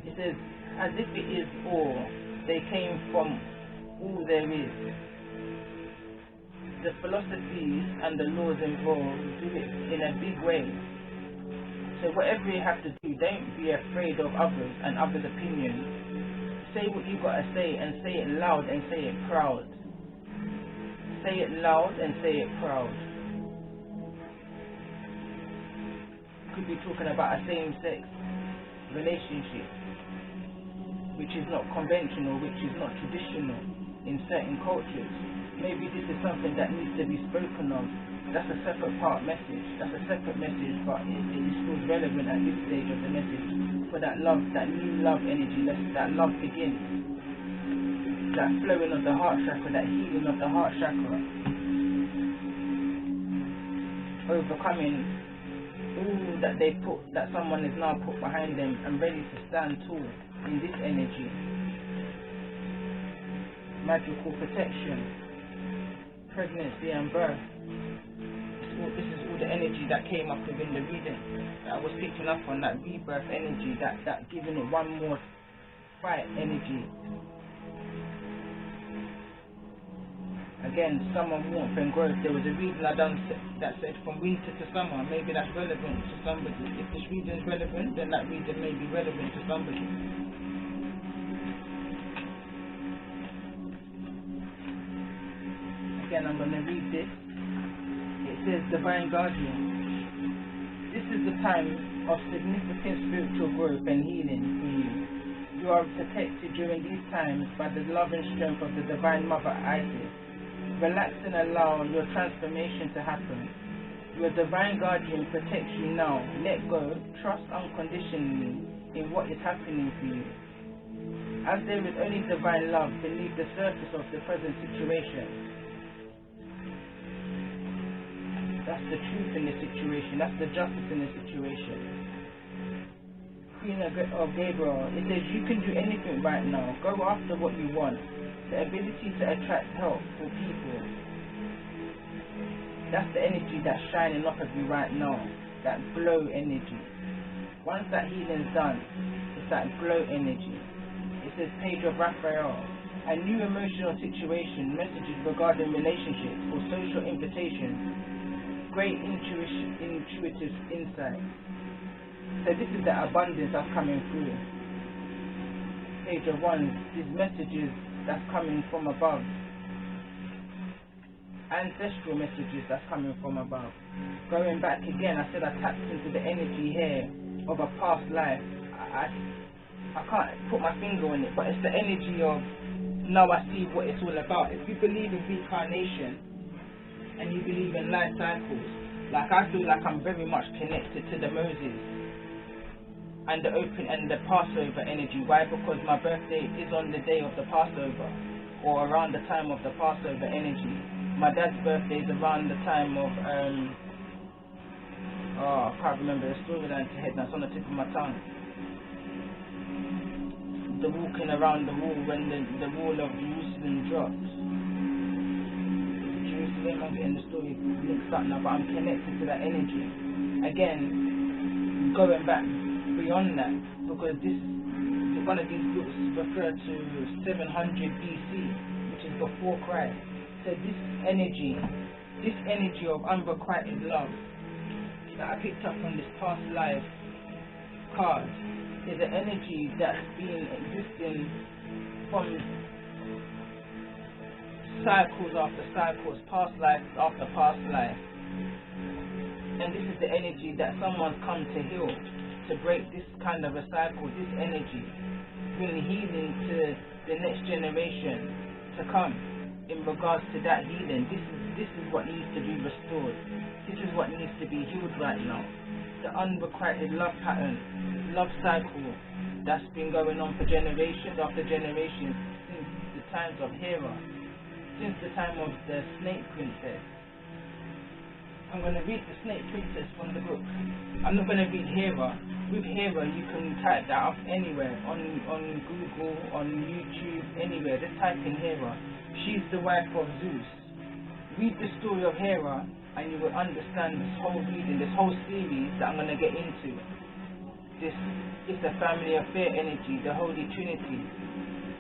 It says, as if it is all, they came from all there is. The philosophies and the laws involved do it in a big way. So whatever you have to do, don't be afraid of others and others' opinions. Say what you gotta say, and say it loud and say it proud. Say it loud and say it proud. Could be talking about a same-sex relationship, which is not conventional, which is not traditional in certain cultures. Maybe this is something that needs to be spoken of. That's a separate part message. That's a separate message, but it is still relevant at this stage of the message for that love, that new love energy, that love begins. That flowing of the heart chakra, that healing of the heart chakra. Overcoming all that they put, that someone is now put behind them and ready to stand tall in this energy. Magical protection, pregnancy and birth. This is all the energy that came up within the reading that I was picking up on, that rebirth energy, that giving it one more fight energy. Again, summer, warmth and growth. There was a reading I done that said from winter to summer. Maybe that's relevant to somebody. If this reading is relevant, then that reading may be relevant to somebody. Again, I'm going to read this. It says, Divine Guardian. This is the time of significant spiritual growth and healing for you. You are protected during these times by the love and strength of the Divine Mother Isis. Relax and allow your transformation to happen. Your divine guardian protects you now. Let go, trust unconditionally in what is happening for you. As there is only divine love beneath the surface of the present situation. That's the truth in the situation. That's the justice in the situation. Queen of Gabriel, it says you can do anything right now. Go after what you want. The ability to attract helpful people. That's the energy that's shining off of you right now. That glow energy. Once that healing's done, it's that glow energy. It says Page of Raphael. A new emotional situation, messages regarding relationships or social invitations. Great intuitive insight. So this is the abundance that's coming through. Page of Wands, these messages that's coming from above. Ancestral messages that's coming from above. Going back again, I said I tapped into the energy here of a past life. I can't put my finger on it, but it's the energy of now I see what it's all about. If you believe in reincarnation and you believe in life cycles, like I feel like I'm very much connected to the Moses and the Passover energy. Why? Because my birthday is on the day of the Passover, or around the time of the Passover energy. My dad's birthday is around the time of I can't remember the storyline to head, that's on the tip of my tongue. The walking around the wall when the wall of Jerusalem dropped. Jerusalem, I'm getting the story mixed up now, but I'm connected to that energy. Again, going back beyond that, because one of these books refer to 700 BC, which is before Christ. So this energy of unrequited love that I picked up on this past life card is an energy that's been existing from cycles after cycles, past life after past life. And this is the energy that someone's come to heal, to break this kind of a cycle, this energy, bring healing to the next generation to come in regards to that healing. This is what needs to be restored. This is what needs to be healed right now. The unrequited love pattern, love cycle that's been going on for generations after generations since the times of Hera, since the time of the Snake Princess. I'm going to read the Snake Princess from the book. I'm not going to read Hera. With Hera, you can type that up anywhere, on Google, on YouTube, anywhere. Just type in Hera. She's the wife of Zeus. Read the story of Hera, and you will understand this whole reading, this whole series that I'm going to get into. This is the family affair energy, the Holy Trinity,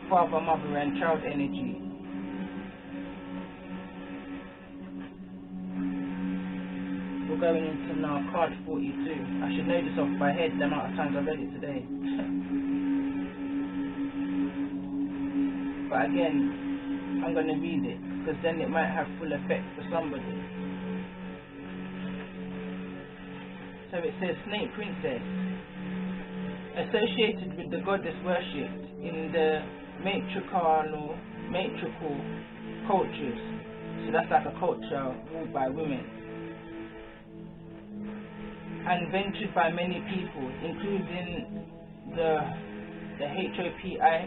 Father, Mother, and Child energy. We're going into now card 42. I should know this off by head the amount of times I've read it today. But again, I'm going to read it, because then it might have full effect for somebody. So it says, Snake Princess, associated with the goddess worshipped in the matriarchal cultures. So that's like a culture ruled by women, and ventured by many people, including the HOPI.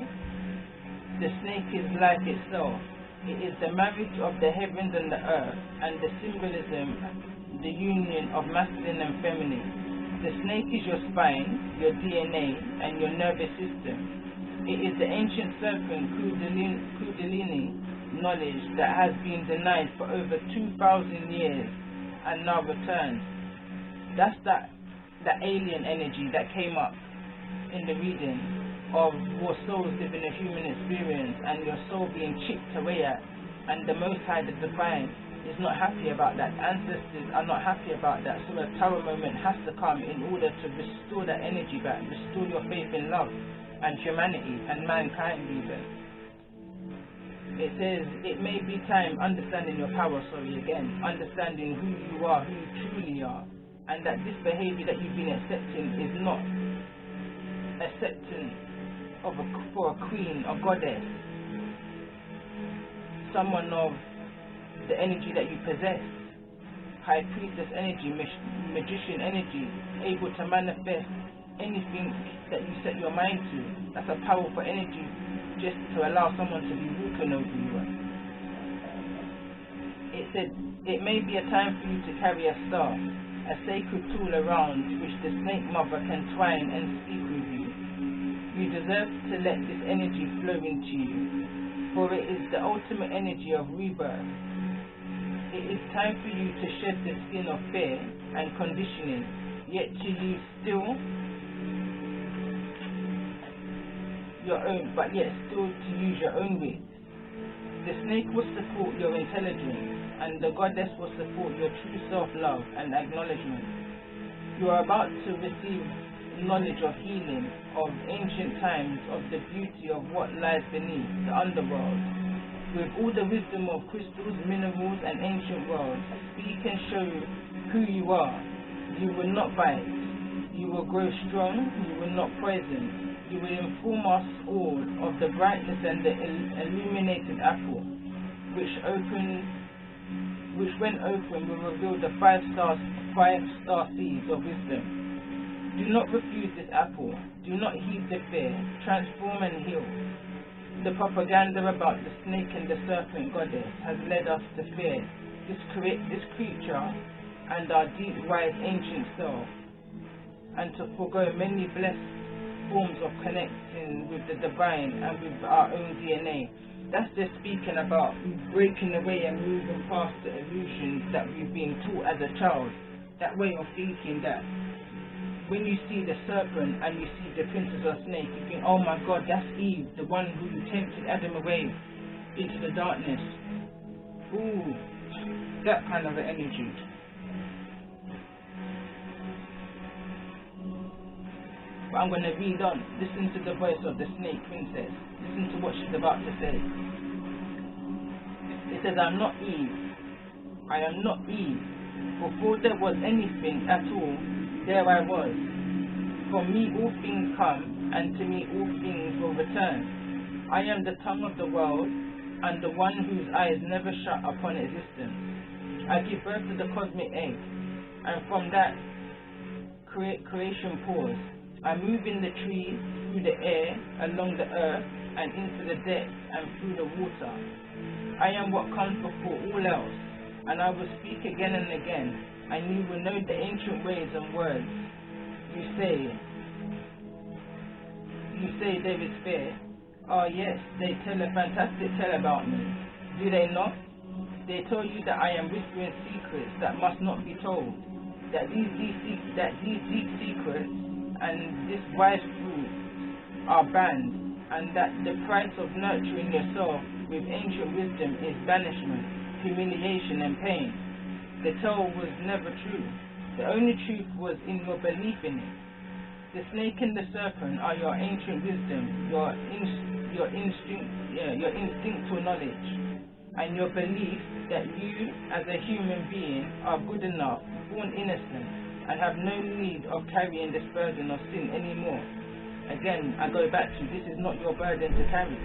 The snake is life itself. It is the marriage of the heavens and the earth, and the symbolism, the union of masculine and feminine. The snake is your spine, your DNA, and your nervous system. It is the ancient serpent Kundalini knowledge that has been denied for over 2,000 years and now returns. That's the alien energy that came up in the reading of your souls living a human experience and your soul being chipped away at, and the Most High, the Divine, is not happy about that. Ancestors are not happy about that. So a tower moment has to come in order to restore that energy back, restore your faith in love and humanity and mankind even. It says, it may be time understanding your power, understanding who you are, who you truly are, and that this behavior that you've been accepting is not acceptance for a queen, a goddess, someone of the energy that you possess. high priestess energy, magician energy, able to manifest anything that you set your mind to. That's a powerful energy just to allow someone to be walking over you. It said, it may be a time for you to carry a staff, a sacred tool around which the snake mother can twine and speak with you. You deserve to let this energy flow into you, for it is the ultimate energy of rebirth. It is time for you to shed the skin of fear and conditioning, yet to use still your own, but yet still to use your own wit. The snake will support your intelligence, and the goddess will support your true self-love and acknowledgement. You are about to receive knowledge of healing, of ancient times, of the beauty of what lies beneath the underworld. With all the wisdom of crystals, minerals, and ancient worlds, speak and show who you are. You will not bite. You will grow strong. You will not poison. You will inform us all of the brightness and the illuminated apple, which when open will reveal the five-star seeds of wisdom. Do not refuse this apple. Do not heed the fear. Transform and heal. The propaganda about the snake and the serpent goddess has led us to fear this creature and our deep, wise, ancient self, and to forego many blessed forms of connecting with the divine and with our own DNA. That's just speaking about breaking away and moving past the illusions that we've been taught as a child. That way of thinking that when you see the serpent and you see the princess of snake, you think, oh my God, that's Eve, the one who tempted Adam away into the darkness. Ooh, that kind of an energy. But I'm going to read on. Listen to the voice of the snake princess. Listen to what she's about to say. It says, I'm not Eve. I am not Eve. Before there was anything at all, there I was. From me all things come, and to me all things will return. I am the tongue of the world, and the one whose eyes never shut upon existence. I give birth to the cosmic egg, and from that creation pours. I move in the trees, through the air, along the earth, and into the depths, and through the water. I am what comes before all else, and I will speak again and again, and you will know the ancient ways and words. You say there is fear. Oh yes, they tell a fantastic tale about me. Do they not? They tell you that I am whispering secrets that must not be told, that these deep secrets and this wise fruit are banned, and that the price of nurturing yourself with ancient wisdom is banishment, humiliation, and pain. The tale was never true. The only truth was in your belief in it. The snake and the serpent are your ancient wisdom, your instinctual knowledge, and your belief that you, as a human being, are good enough, born innocent, and have no need of carrying this burden of sin anymore. Again, I go back to, this is not your burden to carry.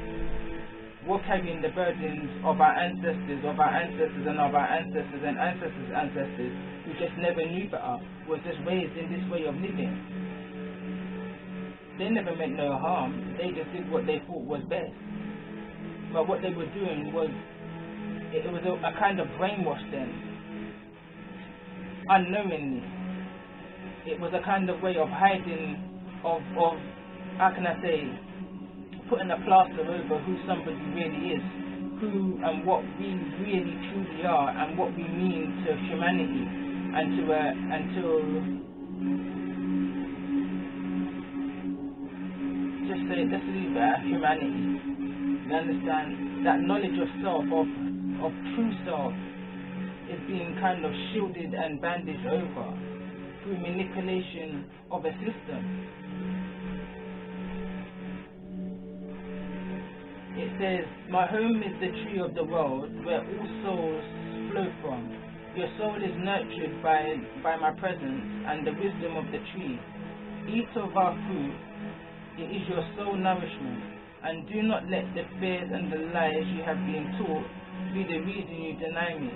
We're carrying the burdens of our ancestors, and our ancestors and ancestors' ancestors, who just never knew better, was just raised in this way of living. They never meant no harm, they just did what they thought was best. But what they were doing was, it was a kind of brainwash them, unknowingly. It was a kind of way of hiding, of how can I say, putting a plaster over who somebody really is, who and what we really truly are, and what we mean to humanity, and to just say, let's leave it at humanity. You understand? That knowledge of self, of true self, is being kind of shielded and bandaged over through manipulation of a system. It says, my home is the tree of the world where all souls flow from. Your soul is nurtured by my presence and the wisdom of the tree. Eat of our fruit, it is your soul nourishment, and do not let the fears and the lies you have been taught be the reason you deny me.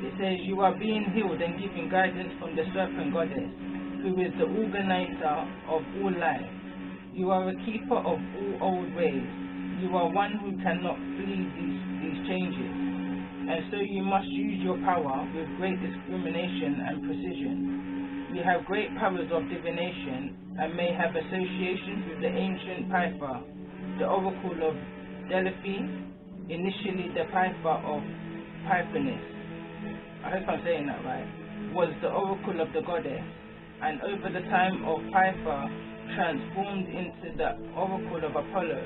It says, you are being healed and given guidance from the serpent goddess, who is the organizer of all life. You are a keeper of all old ways. You are one who cannot flee these changes, and so you must use your power with great discrimination and precision. You have great powers of divination and may have associations with the ancient Pythia, the oracle of Delphi, initially the Pythia of Pythoness. I hope I'm saying that right. Was the oracle of the goddess, and over the time of Pythia transformed into the oracle of Apollo.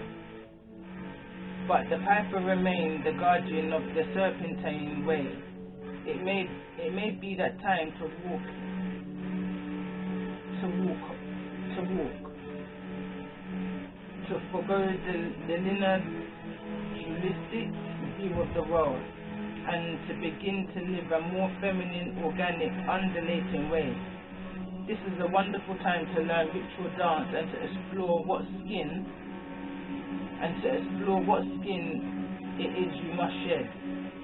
But the Pythia remained the guardian of the serpentine way. It may be that time to walk, to forgo the linear dualistic view of the world, and to begin to live a more feminine, organic, undulating way. This is a wonderful time to learn ritual dance and to explore what skin it is you must shed,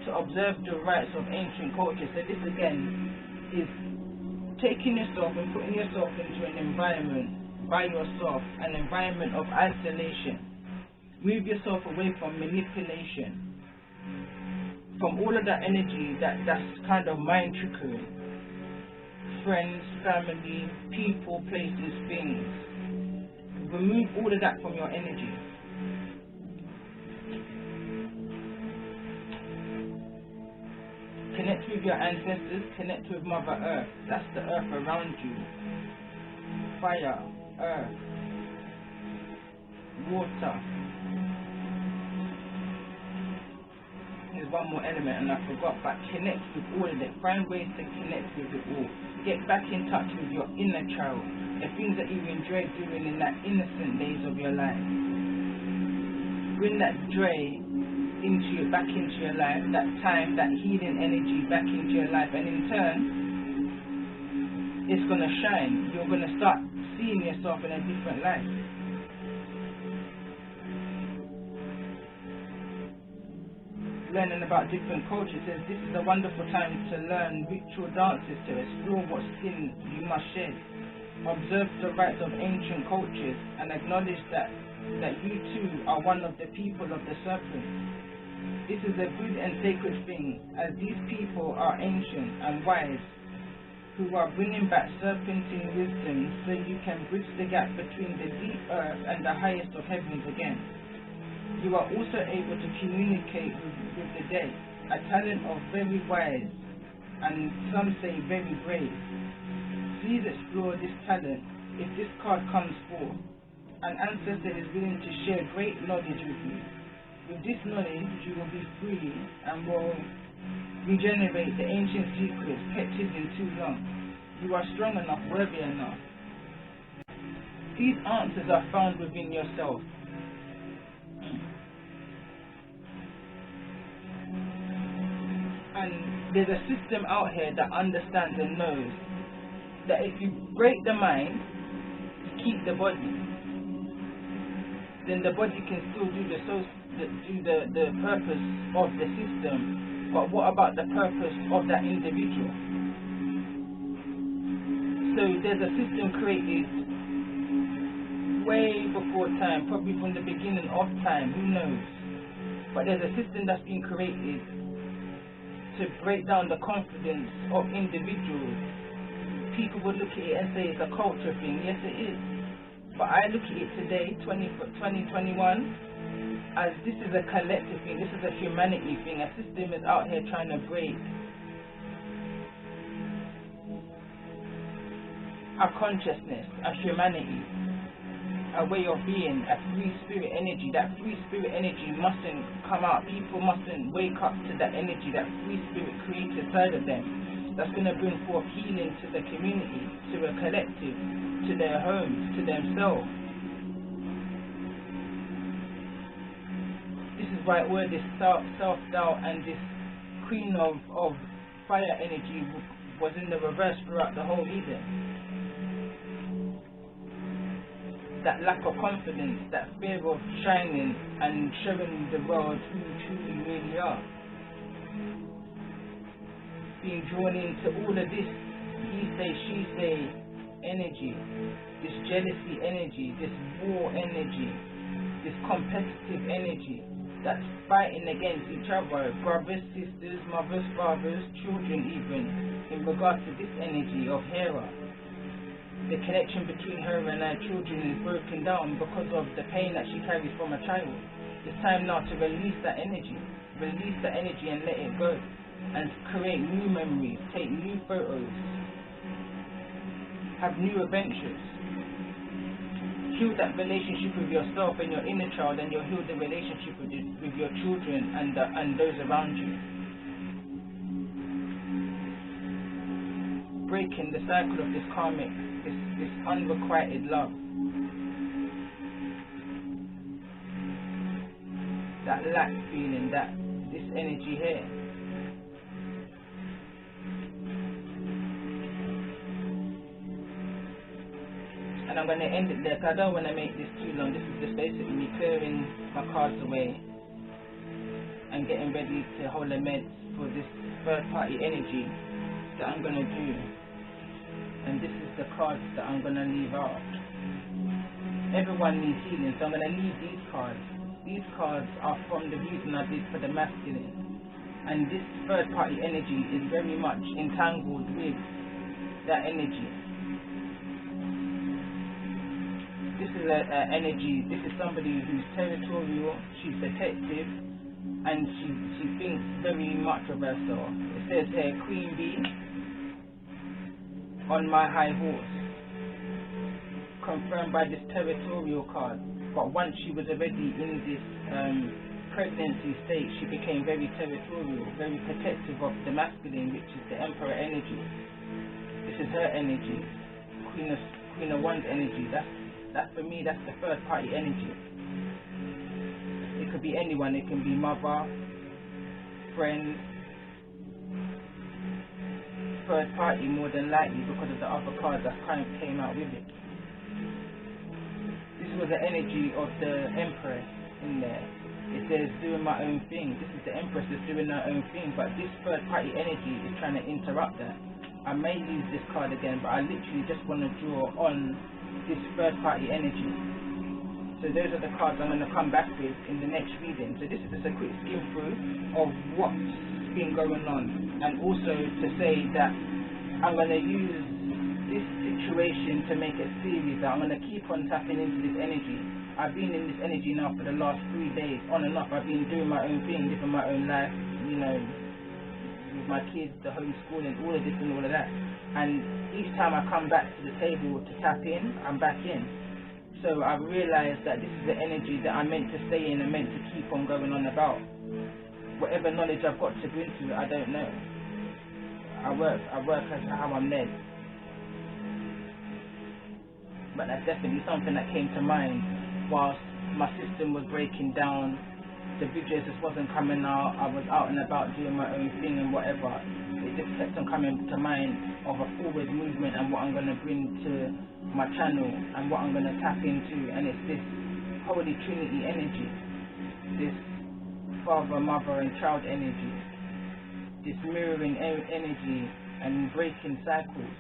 to observe the rites of ancient culture. So this again is taking yourself and putting yourself into an environment by yourself, an environment of isolation. Move yourself away from manipulation, from all of that energy that's kind of mind trickery. Friends, family, people, places, things. Remove all of that from your energy. Connect with your ancestors, connect with Mother Earth. That's the earth around you. Fire, earth, water. There's one more element and I forgot, but connect with all of it. Find ways to connect with it all. Get back in touch with your inner child, the things that you enjoyed doing in that innocent days of your life. Bring that joy back into your life, that time, that healing energy back into your life, and in turn it's going to shine. You're going to start seeing yourself in a different light. Learning about different cultures says this is a wonderful time to learn ritual dances, to explore what skin you must shed. Observe the rites of ancient cultures and acknowledge that you too are one of the people of the serpent. This is a good and sacred thing, as these people are ancient and wise, who are bringing back serpentine wisdom so you can bridge the gap between the deep earth and the highest of heavens again. You are also able to communicate with the dead, a talent of very wise and some say very brave. Please explore this talent if this card comes forth. An ancestor is willing to share great knowledge with you. With this knowledge, you will be free and will regenerate the ancient secrets kept hidden too long. You are strong enough, worthy enough. These answers are found within yourself. And there's a system out here that understands and knows that if you break the mind, you keep the body, then the body can still do the purpose of the system. But what about the purpose of that individual? So there's a system created way before time, probably from the beginning of time, who knows? But there's a system that's been created to break down the confidence of individuals. People would look at it and say it's a culture thing. Yes, it is. But I look at it today, 2021, as this is a collective thing. This is a humanity thing. A system is out here trying to break our consciousness, our humanity, a way of being, a free spirit energy. That free spirit energy mustn't come out. People mustn't wake up to that energy, that free spirit created side of them. That's going to bring forth healing to the community, to a collective, to their homes, to themselves. This is why all this self-doubt and this queen of fire energy was in the reverse throughout the whole Eden. That lack of confidence, that fear of shining and showing the world who you truly really are. being drawn into all of this he say, she say energy, this jealousy energy, this war energy, this competitive energy that's fighting against each other, brothers, sisters, mothers, fathers, children even, in regards to this energy of Hera. The connection between her and her children is broken down because of the pain that she carries from a child. It's time now to release that energy and let it go, and create new memories, take new photos, have new adventures. Heal that relationship with yourself and your inner child, and you'll heal the relationship with your children and those around you. Breaking the cycle of this karmic, this unrequited love. That lack feeling, this energy here. And I'm going to end it there because I don't want to make this too long. This is just basically me clearing my cards away and getting ready to hold a med for this third party energy that I'm going to do. And this is the cards that I'm going to leave out. Everyone needs healing, so I'm going to leave these cards. These cards are from the reason I did for the masculine. And this third party energy is very much entangled with that energy. This is an energy, this is somebody who's territorial, she's protective, and she thinks very much of herself. It says here, Queen Bee, on my high horse, confirmed by this territorial card. But once she was already in this pregnancy state, she became very territorial, very protective of the masculine, which is the Emperor energy. This is her energy, Queen of Wands energy. That's for me, that's the third party energy. It could be anyone, it can be mother, friend, third party more than likely because of the other cards that kind of came out with it. This was the energy of the Empress in there. It says doing my own thing. This is the Empress that's doing her own thing, but this third party energy is trying to interrupt that. I may use this card again, but I literally just want to draw on this third party energy. So those are the cards I'm going to come back with in the next reading. So this is just a quick skim through of what's been going on, and also to say that I'm going to use this situation to make a series that I'm going to keep on tapping into this energy. I've been in this energy now for the last 3 days, on and off. I've been doing my own thing, living my own life, you know, with my kids, the homeschooling, all of this and all of that. And each time I come back to the table to tap in, I'm back in. So I've realized that this is the energy that I'm meant to stay in and meant to keep on going on about. Whatever knowledge I've got to bring to it, I don't know. I work as how I'm led. But that's definitely something that came to mind whilst my system was breaking down. The videos just wasn't coming out. I was out and about doing my own thing and whatever. It just kept on coming to mind of a forward movement and what I'm going to bring to my channel and what I'm going to tap into. And it's this Holy Trinity energy, this father, mother and child energy, this mirroring energy and breaking cycles.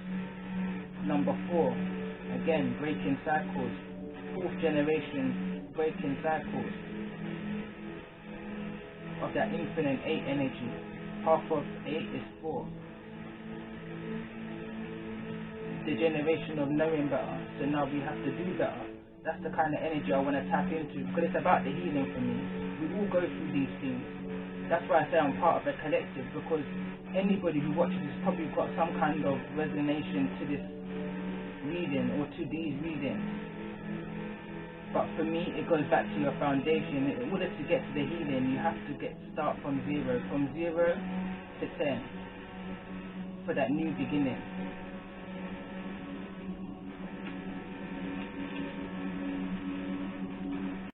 Number 4, again, breaking cycles. 4th generation, breaking cycles of that infinite 8 energy. Half of 8 is 4. The generation of knowing better, so now we have to do better. That's the kind of energy I want to tap into, because it's about the healing for me. We all go through these things. That's why I say I'm part of a collective, because anybody who watches this probably got some kind of resonation to this reading or to these readings. But for me, it goes back to your foundation. In order to get to the healing, you have to start from 0 to 10 for that new beginning.